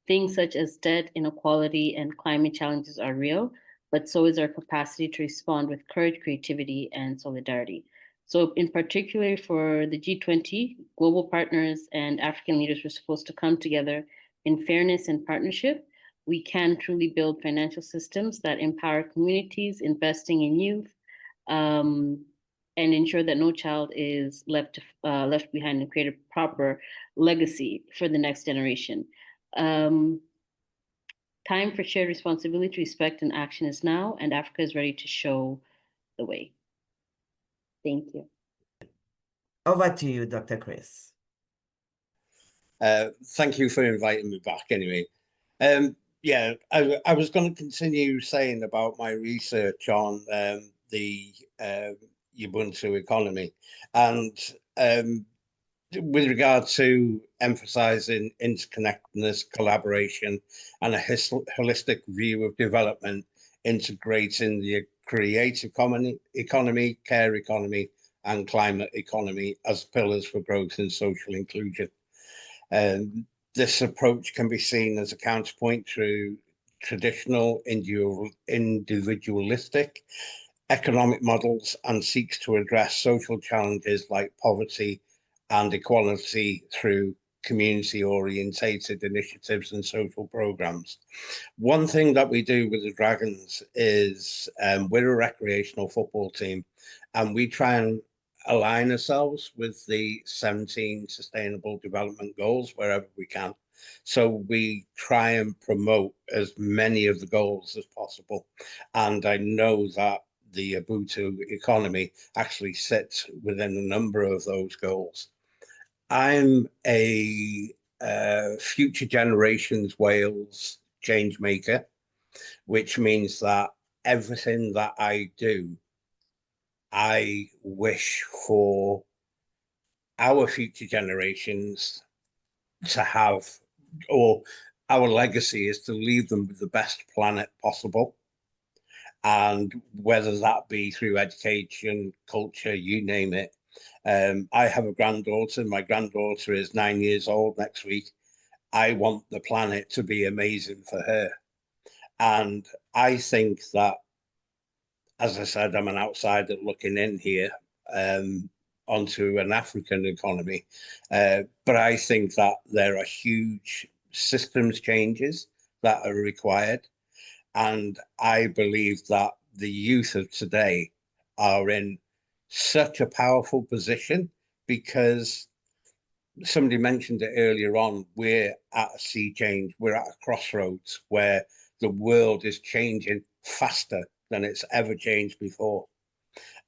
S7: Things such as debt, inequality, and climate challenges are real, but so is our capacity to respond with courage, creativity, and solidarity. So in particular for the G20, global partners and African leaders were supposed to come together in fairness and partnership. We can truly build financial systems that empower communities, investing in youth, and ensure that no child is left behind, and create a proper legacy for the next generation. Time for shared responsibility, respect, and action is now, and Africa is ready to show the way. Thank you.
S1: Over to you, Dr. Chris.
S8: Thank you for inviting me back anyway. Yeah, I was going to continue saying about my research on the Ubuntu economy, and with regard to emphasizing interconnectedness, collaboration, and a holistic view of development, integrating the creative economy, care economy, and climate economy as pillars for growth and social inclusion. This approach can be seen as a counterpoint to traditional individualistic economic models and seeks to address social challenges like poverty and equality through community-orientated initiatives and social programs. One thing that we do with the Dragons is we're a recreational football team, and we try and align ourselves with the 17 Sustainable Development Goals wherever we can. So we try and promote as many of the goals as possible. And I know that the Ubuntu economy actually sits within a number of those goals. I'm a Future Generations Wales change maker, which means that everything that I do, I wish for our future generations to have, or our legacy is to leave them with the best planet possible. And whether that be through education, culture, you name it. I have a granddaughter. My granddaughter is 9 years old next week. I want the planet to be amazing for her. And I think that, as I said, I'm an outsider looking in here onto an African economy. But I think that there are huge systems changes that are required. And I believe that the youth of today are in such a powerful position because somebody mentioned it earlier on, we're at a sea change, we're at a crossroads where the world is changing faster than it's ever changed before.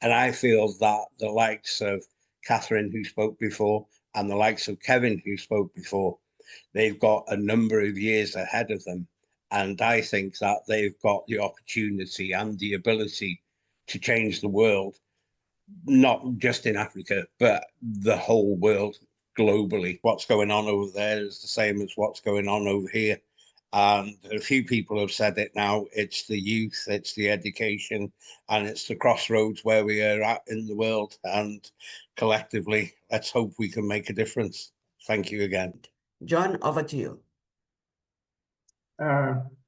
S8: And I feel that the likes of Catherine, who spoke before, and the likes of Kevin, who spoke before, they've got a number of years ahead of them. And I think that they've got the opportunity and the ability to change the world, not just in Africa, but the whole world globally. What's going on over there is the same as what's going on over here. And a few people have said it now, it's the youth, it's the education, and it's the crossroads where we are at in the world. And collectively, let's hope we can make a difference. Thank you again.
S1: John, over to you.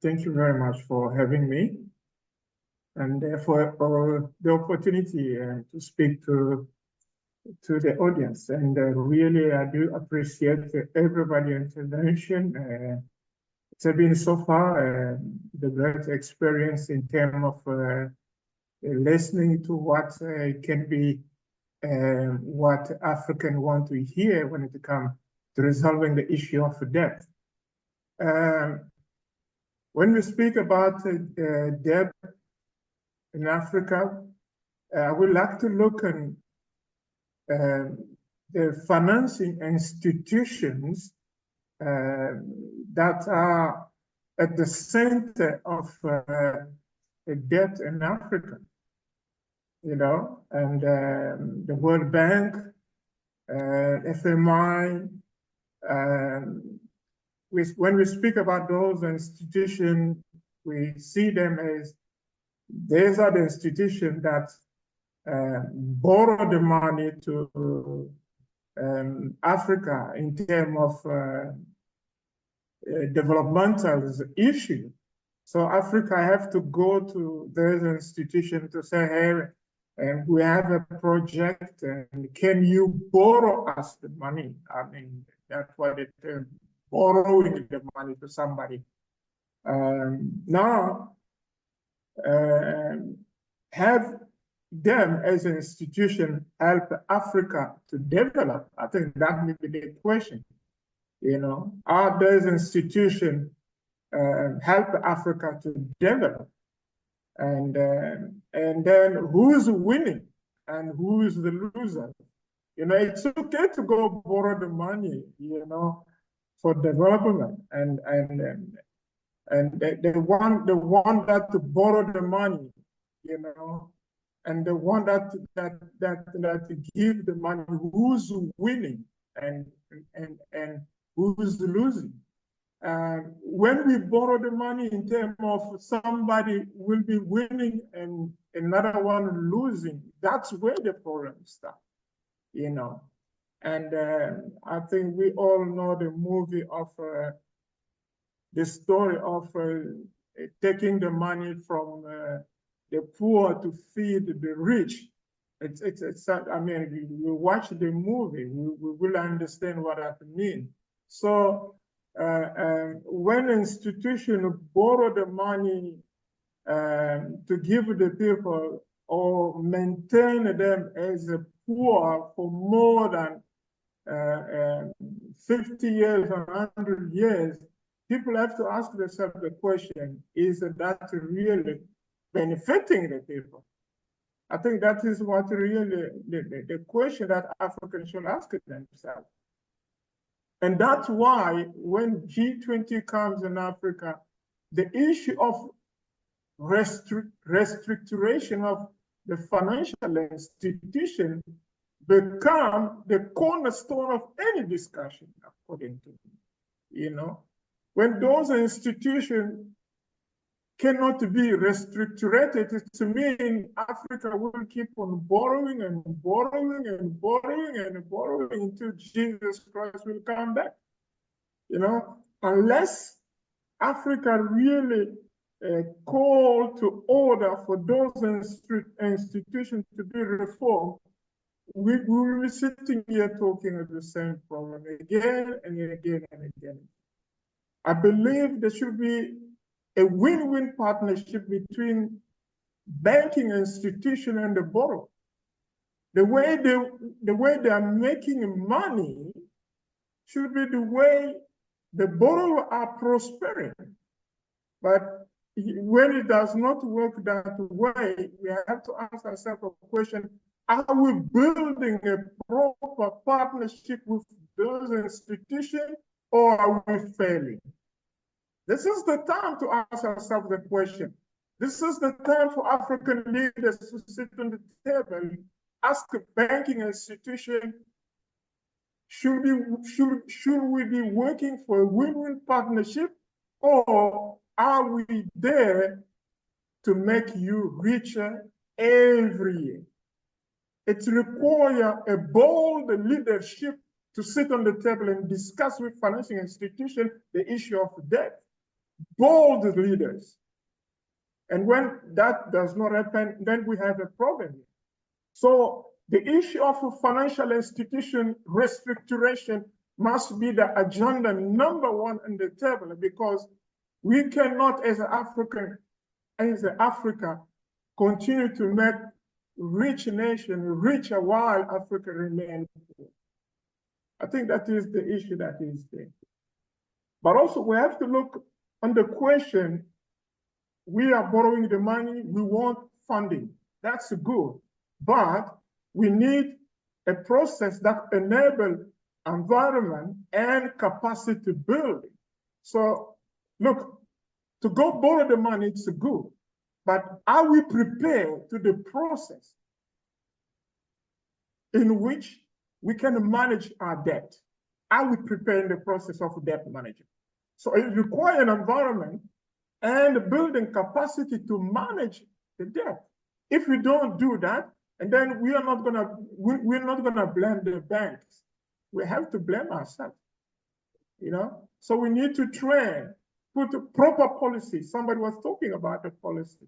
S9: Thank you very much for having me and for the opportunity to speak to the audience. And really, I do appreciate everybody's intervention. It's been so far the great experience in terms of listening to what can be what Africans want to hear when it comes to resolving the issue of debt. When we speak about debt in Africa, I would like to look at the financing institutions that are at the center of debt in Africa, you know, and the World Bank, FMI. When we speak about those institutions, we see them as these are the institutions that borrow the money to Africa in terms of developmental issue. So Africa have to go to those institutions to say, hey, we have a project, and can you borrow us the money? I mean, that's what it is, borrowing the money to somebody. Now, have them as an institution help Africa to develop? I think that may be the question. You know, are those institutions help Africa to develop? And then who's winning and who's the loser? You know, it's okay to go borrow the money, you know, for development, and the one that to borrow the money, you know, and the one that give the money, who's winning and who's losing. When we borrow the money in terms of somebody will be winning and another one losing, that's where the problem starts, you know. And I think we all know the movie of the story of taking the money from the poor to feed the rich. It's I mean, we watch the movie, we will understand what that means. So when institutions borrow the money to give the people or maintain them as a poor for more than 50 years or 100 years, people have to ask themselves the question, is that really benefiting the people? I think that is what really the question that Africans should ask themselves. And that's why when G20 comes in Africa, the issue of restructuration of the financial institution become the cornerstone of any discussion, according to me. You know, when those institutions cannot be restructured, it means Africa will keep on borrowing and borrowing and borrowing and borrowing until Jesus Christ will come back. You know, unless Africa really call to order for those institutions to be reformed, we will be sitting here talking of the same problem again and again and again. I believe there should be a win-win partnership between banking institution and the borrower. The way they are making money should be the way the borrower are prospering. But when it does not work that way, we have to ask ourselves a question: are we building a proper partnership with those institutions, or are we failing? This is the time to ask ourselves the question. This is the time for African leaders to sit on the table and ask a banking institution, should we be working for a win-win partnership, or are we there to make you richer every year? It requires a bold leadership to sit on the table and discuss with financial institutions the issue of debt. Bold leaders. And when that does not happen, then we have a problem. So the issue of financial institution restructuration must be the agenda number one on the table, because we cannot, as Africa, continue to make rich nation richer while Africa remains poor. I think that is the issue that is there. But also we have to look on the question, we are borrowing the money, we want funding. That's good, but we need a process that enables environment and capacity building. So look, to go borrow the money, it's good, but are we prepared to the process in which we can manage our debt? Are we preparing the process of debt management? So it requires an environment and building capacity to manage the debt. If we don't do that, and then we're not gonna blame the banks. We have to blame ourselves, you know? So we need to train, put a proper policy. Somebody was talking about the policy.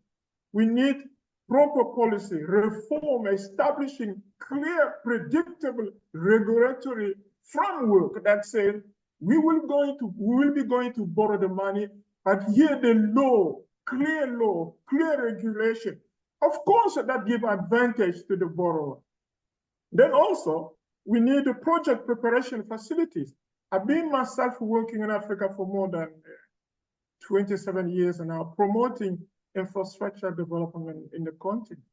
S9: We need proper policy, reform, establishing clear, predictable regulatory framework that says we will be going to borrow the money, but here the law, clear regulation. Of course, that gives advantage to the borrower. Then also, we need a project preparation facilities. I've been myself working in Africa for more than 27 years now, promoting infrastructure development in the continent.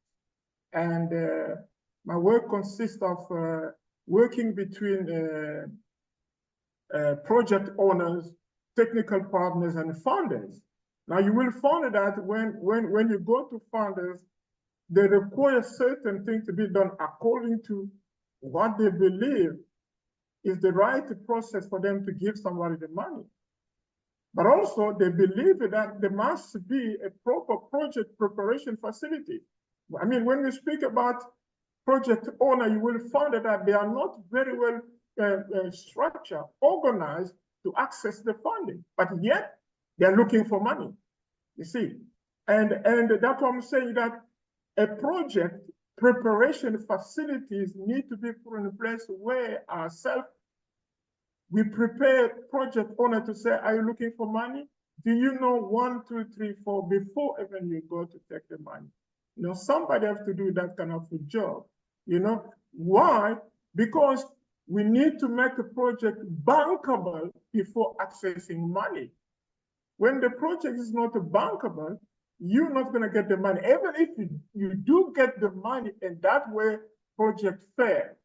S9: And my work consists of working between project owners, technical partners, and funders. Now you will find that when you go to funders, they require certain things to be done according to what they believe is the right process for them to give somebody the money. But also they believe that there must be a proper project preparation facility. I mean, when we speak about project owner, you will find that they are not very well structured, organized to access the funding, but yet they're looking for money, you see. And that's what I'm saying, that a project preparation facilities need to be put in place where ourselves, we prepare project owner to say, are you looking for money? Do you know 1, 2, 3, 4 before even you go to take the money? You know, somebody has to do that kind of a job. You know, why? Because we need to make a project bankable before accessing money. When the project is not bankable, you're not going to get the money. Even if you do get the money, and that way project fail.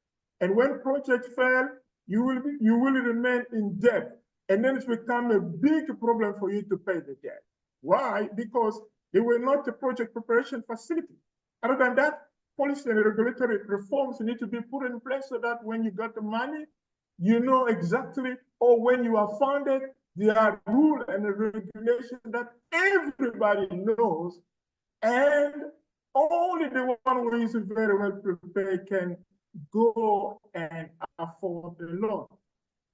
S9: And when project fail, you will remain in debt. And then it's become a big problem for you to pay the debt. Why? Because They were not a project preparation facility. Other than that, policy and regulatory reforms need to be put in place so that when you got the money, you know exactly, or when you are funded, there are rules and regulations that everybody knows, and only the one who is very well prepared can go and afford the loan.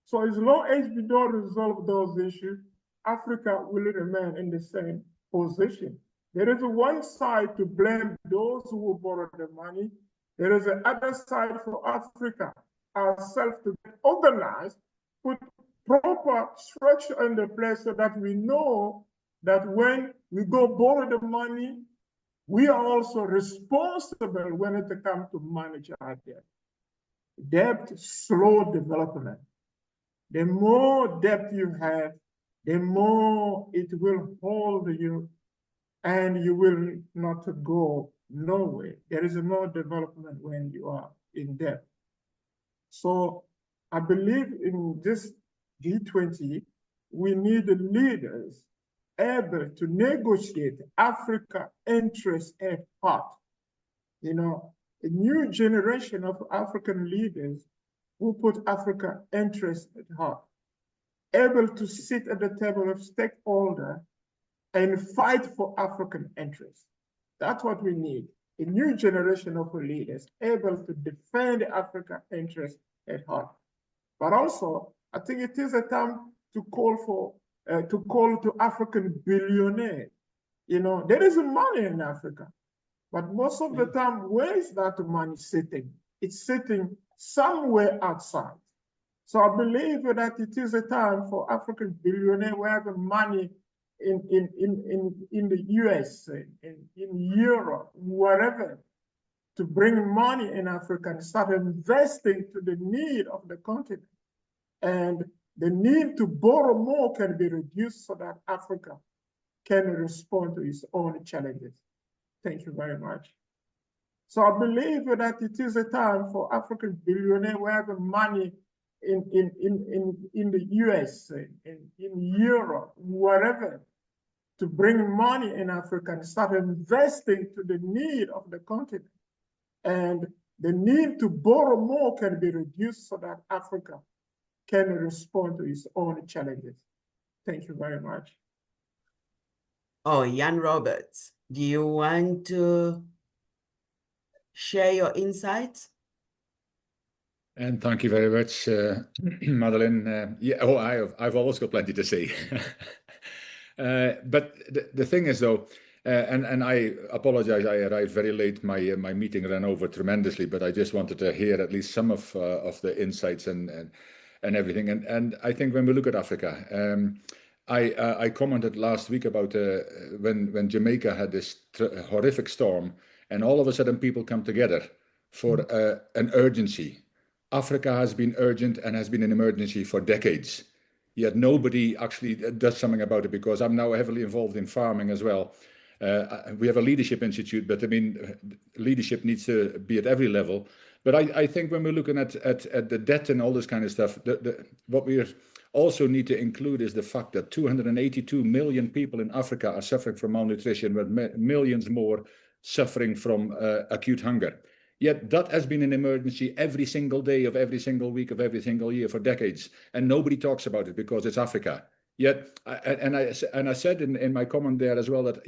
S9: So as long as we don't resolve those issues, Africa will remain in the same position. There is one side to blame those who borrow the money. There is the other side for Africa ourselves to get organized, put proper structure in the place so that we know that when we go borrow the money, we are also responsible when it comes to manage our debt. Debt slow development. The more debt you have, the more it will hold you, and you will not go nowhere. There is no development when you are in debt. So I believe in this G20, we need leaders able to negotiate Africa interests at heart. You know, a new generation of African leaders who put Africa interests at heart, able to sit at the table of stakeholders and fight for African interests. That's what we need. A new generation of leaders able to defend African interests at heart. But also, I think it is a time to call to African billionaires. You know, there is money in Africa, but most of the time, where is that money sitting? It's sitting somewhere outside. So I believe that it is a time for African billionaires who have money in the US, in Europe, wherever, to bring money in Africa and start investing to the need of the continent. And the need to borrow more can be reduced so that Africa can respond to its own challenges. Thank you very much. So I believe that it is a time for African billionaires who have money in the US, in Europe, wherever, to bring money in Africa and start investing to the need of the continent. And the need to borrow more can be reduced so that Africa can respond to its own challenges. Thank you very much.
S1: Oh, Jan Roberts, do you want to share your insights?
S10: And thank you very much, Madeleine. I've always got plenty to say. But the thing is, though, and I apologize, I arrived very late. My meeting ran over tremendously, but I just wanted to hear at least some of the insights and everything. And I think when we look at Africa, I commented last week about when Jamaica had this horrific storm, and all of a sudden people come together for an urgency. Africa has been urgent and has been an emergency for decades. Yet nobody actually does something about it, because I'm now heavily involved in farming as well. We have a leadership institute, but I mean, leadership needs to be at every level. But I think when we're looking at the debt and all this kind of stuff, what we also need to include is the fact that 282 million people in Africa are suffering from malnutrition, with millions more suffering from acute hunger. Yet that has been an emergency every single day of every single week of every single year for decades, and nobody talks about it because it's Africa. Yet, I said in my comment there as well that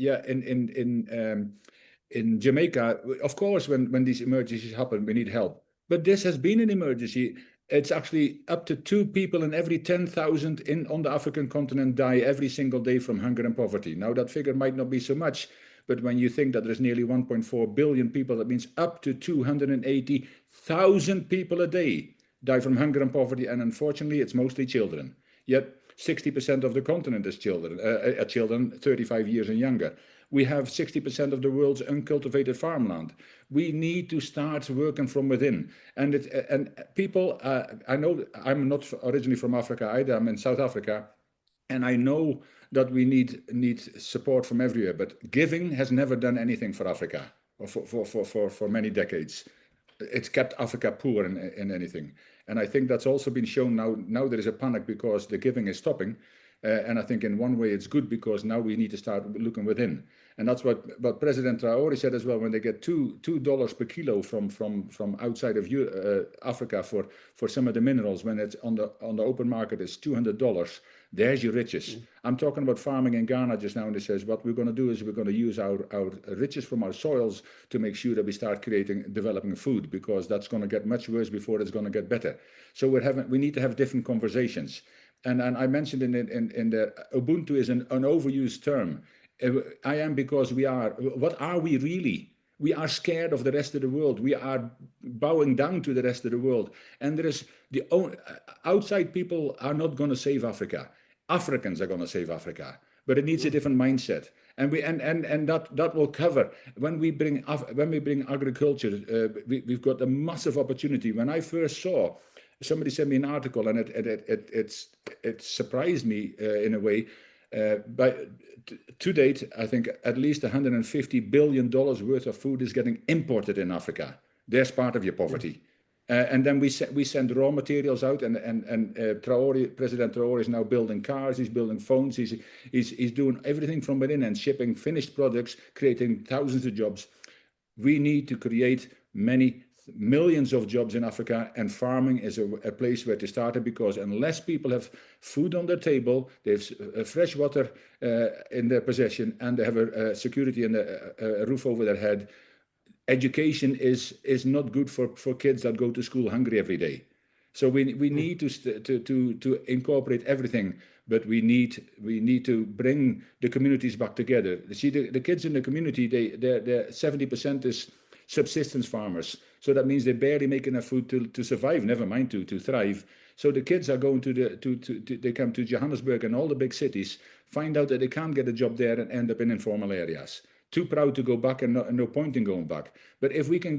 S10: in Jamaica, of course, when these emergencies happen, we need help. But this has been an emergency. It's actually up to 2 people in every 10,000 on the African continent die every single day from hunger and poverty. Now that figure might not be so much, but when you think that there's nearly 1.4 billion people, that means up to 280,000 people a day die from hunger and poverty, and unfortunately, it's mostly children. Yet 60% of the continent is children 35 years and younger. We have 60% of the world's uncultivated farmland. We need to start working from within. And people, I know I'm not originally from Africa either. I'm in South Africa. And I know that we need support from everywhere, but giving has never done anything for Africa for many decades. It's kept Africa poor in anything. And I think that's also been shown now. Now there is a panic because the giving is stopping. And I think in one way it's good, because now we need to start looking within. And that's what President Traore said as well. When they get $2 per kilo from outside of Africa for some of the minerals, when it's on the open market, it's $200. There's your riches. I'm talking about farming in Ghana just now, and it says what we're going to do is we're going to use our riches from our soils to make sure that we start developing food, because that's going to get much worse before it's going to get better. So we need to have different conversations. And I mentioned in the Ubuntu is an overused term. I am because we are. What are we really? We are scared of the rest of the world. We are bowing down to the rest of the world. And there is outside people are not going to save Africa. Africans are going to save Africa, but it needs a different mindset. And that will cover when we bring agriculture. We've got a massive opportunity. When I first saw, somebody sent me an article, and it surprised me in a way. But to date, I think at least $150 billion worth of food is getting imported in Africa. There's part of your poverty. And then we send raw materials out, and President Traore is now building cars, he's building phones, he's doing everything from within and shipping finished products, creating thousands of jobs. We need to create millions of jobs in Africa, and farming is a place where to start it, because unless people have food on their table, they have fresh water in their possession, and they have a security and a roof over their head, education is not good for kids that go to school hungry every day. So we need to incorporate everything, but we need to bring the communities back together. You see, the kids in the community, they're 70% is subsistence farmers. So that means they barely make enough food to survive, never mind to thrive. So the kids are going they come to Johannesburg and all the big cities, find out that they can't get a job there and end up in informal areas. Too proud to go back, and no point in going back. But if we can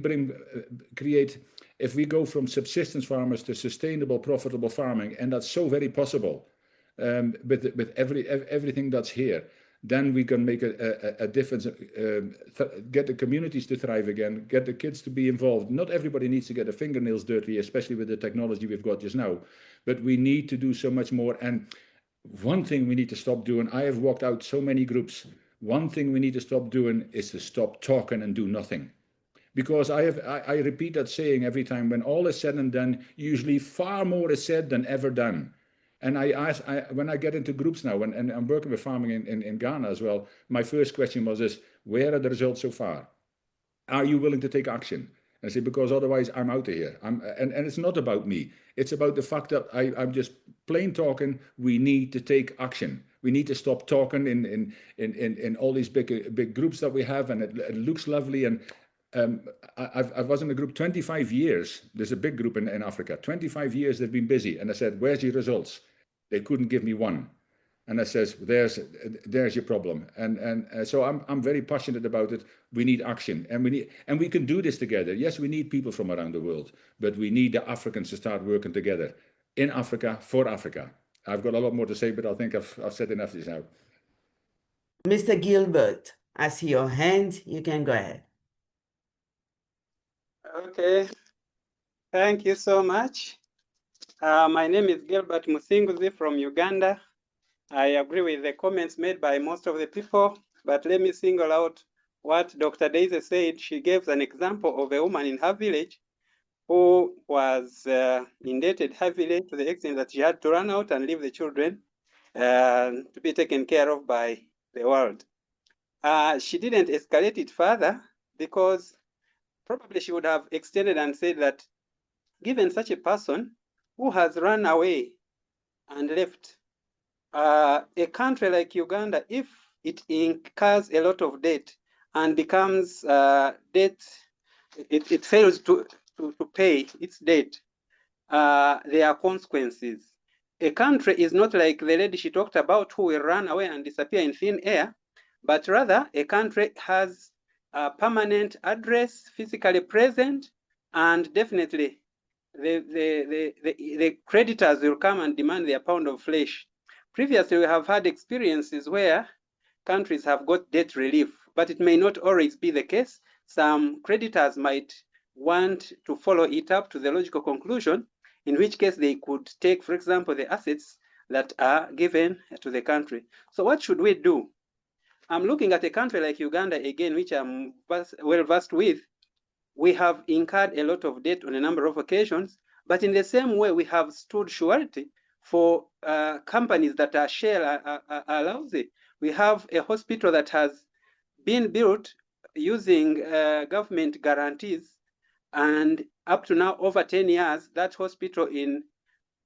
S10: if we go from subsistence farmers to sustainable, profitable farming, and that's so very possible with everything that's here, then we can make a difference, get the communities to thrive again, get the kids to be involved. Not everybody needs to get their fingernails dirty, especially with the technology we've got just now, but we need to do so much more. And one thing we need to stop doing, I have walked out so many groups, one thing we need to stop doing is to stop talking and do nothing. Because I repeat that saying every time, when all is said and done, usually far more is said than ever done. And when I get into groups now, and I'm working with farming in Ghana as well, my first question was this: where are the results so far? Are you willing to take action? And I say, because otherwise I'm out of here. And it's not about me. It's about the fact that I'm just plain talking. We need to take action. We need to stop talking in all these big groups that we have, and it looks lovely. And I was in a group 25 years. There's a big group in Africa. 25 years they've been busy. And I said, where's your results? They couldn't give me one. And I says, there's your problem. And so I'm very passionate about it. We need action, and we can do this together. Yes, we need people from around the world, but we need the Africans to start working together in Africa for Africa. I've got a lot more to say, but I think I've said enough this now.
S1: Mr. Gilbert, I see your hand. You can go ahead.
S11: Okay, thank you so much. My name is Gilbert Musinguzi from Uganda. I agree with the comments made by most of the people, but let me single out what Dr. Daisy said. She gave an example of a woman in her village who was indebted heavily to the extent that she had to run out and leave the children to be taken care of by the world. She didn't escalate it further, because probably she would have extended and said that given such a person who has run away and left a country like Uganda, if it incurs a lot of debt and becomes debt, it fails to pay its debt, there are consequences. A country is not like the lady she talked about who will run away and disappear in thin air, but rather a country has a permanent address, physically present, and definitely the creditors will come and demand their pound of flesh. Previously, we have had experiences where countries have got debt relief, but it may not always be the case. Some creditors might want to follow it up to the logical conclusion, in which case they could take, for example, the assets that are given to the country. So what should we do? I'm looking at a country like Uganda again, which I'm well versed with. We have incurred a lot of debt on a number of occasions, but in the same way, we have stood surety for companies that are lousy. We have a hospital that has been built using government guarantees, and up to now, over 10 years, that hospital in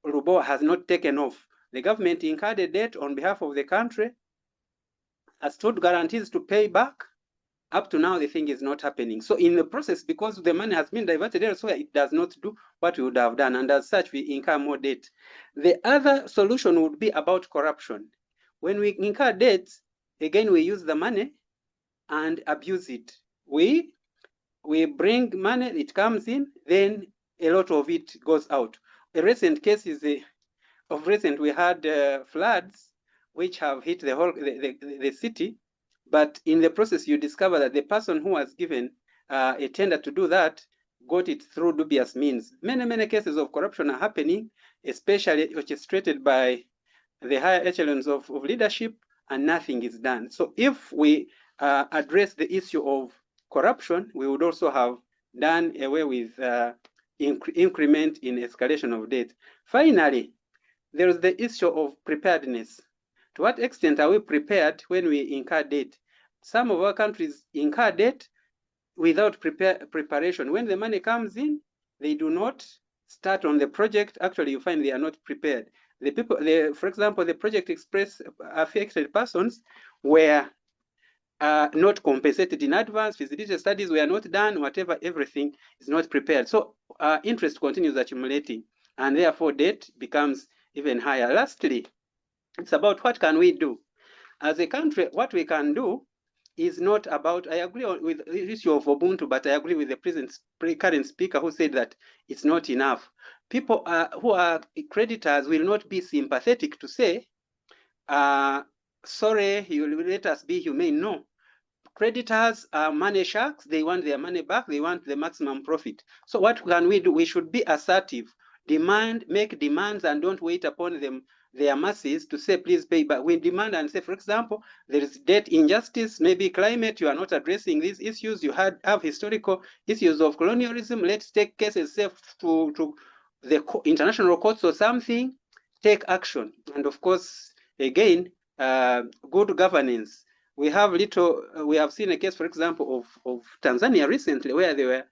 S11: Rubo has not taken off. The government incurred a debt on behalf of the country, has stood guarantees to pay back. Up to now, the thing is not happening. So in the process, because the money has been diverted elsewhere, it does not do what we would have done. And as such, we incur more debt. The other solution would be about corruption. When we incur debts, again, we use the money and abuse it. We bring money, it comes in, then a lot of it goes out. A recent case is of recent, we had floods which have hit the whole the city, but in the process you discover that the person who was given a tender to do that got it through dubious means. Many cases of corruption are happening, especially orchestrated by the higher echelons of leadership, and nothing is done. So if we address the issue of corruption, we would also have done away with increment in escalation of debt. Finally, there is the issue of preparedness. To what extent are we prepared when we incur debt? Some of our countries incur debt without preparation. When the money comes in, they do not start on the project. Actually, you find they are not prepared. The people, for example, the Project Express affected persons were not compensated in advance, feasibility studies were not done, whatever, everything is not prepared. So interest continues accumulating, and therefore debt becomes even higher. Lastly, it's about what can we do? As a country, what we can do is not about, I agree with the issue of Ubuntu, but I agree with the current speaker who said that it's not enough. People who are creditors will not be sympathetic to say, sorry, you will let us be humane. No. Creditors are money sharks. They want their money back. They want the maximum profit. So what can we do? We should be assertive. Make demands, and don't wait upon them, their masses, to say, please pay back. We demand and say, for example, there is debt injustice, maybe climate, you are not addressing these issues. You have historical issues of colonialism. Let's take cases to the international courts or something. Take action. And of course, again, good governance. We have seen a case, for example, of Tanzania recently, where there were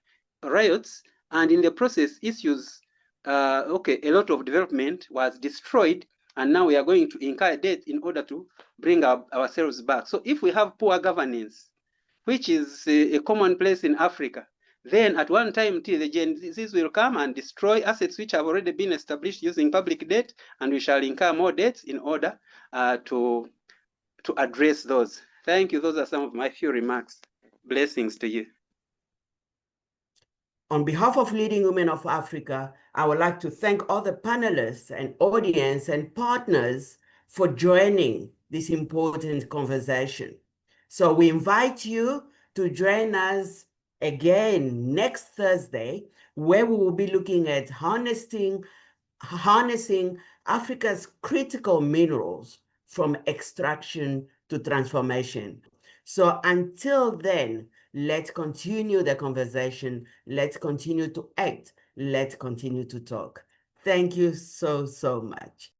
S11: riots, and in the process, issues, a lot of development was destroyed, and now we are going to incur debt in order to bring ourselves back. So if we have poor governance, which is a commonplace in Africa, then at one time, the Gen Zs will come and destroy assets which have already been established using public debt, and we shall incur more debts in order to address those. Thank you. Those are some of my few remarks. Blessings to you.
S1: On behalf of Leading Women of Africa, I would like to thank all the panelists and audience and partners for joining this important conversation. So we invite you to join us again next Thursday, where we will be looking at harnessing Africa's critical minerals from extraction to transformation. So until then, let's continue the conversation. Let's continue to act. Let's continue to talk. Thank you so much.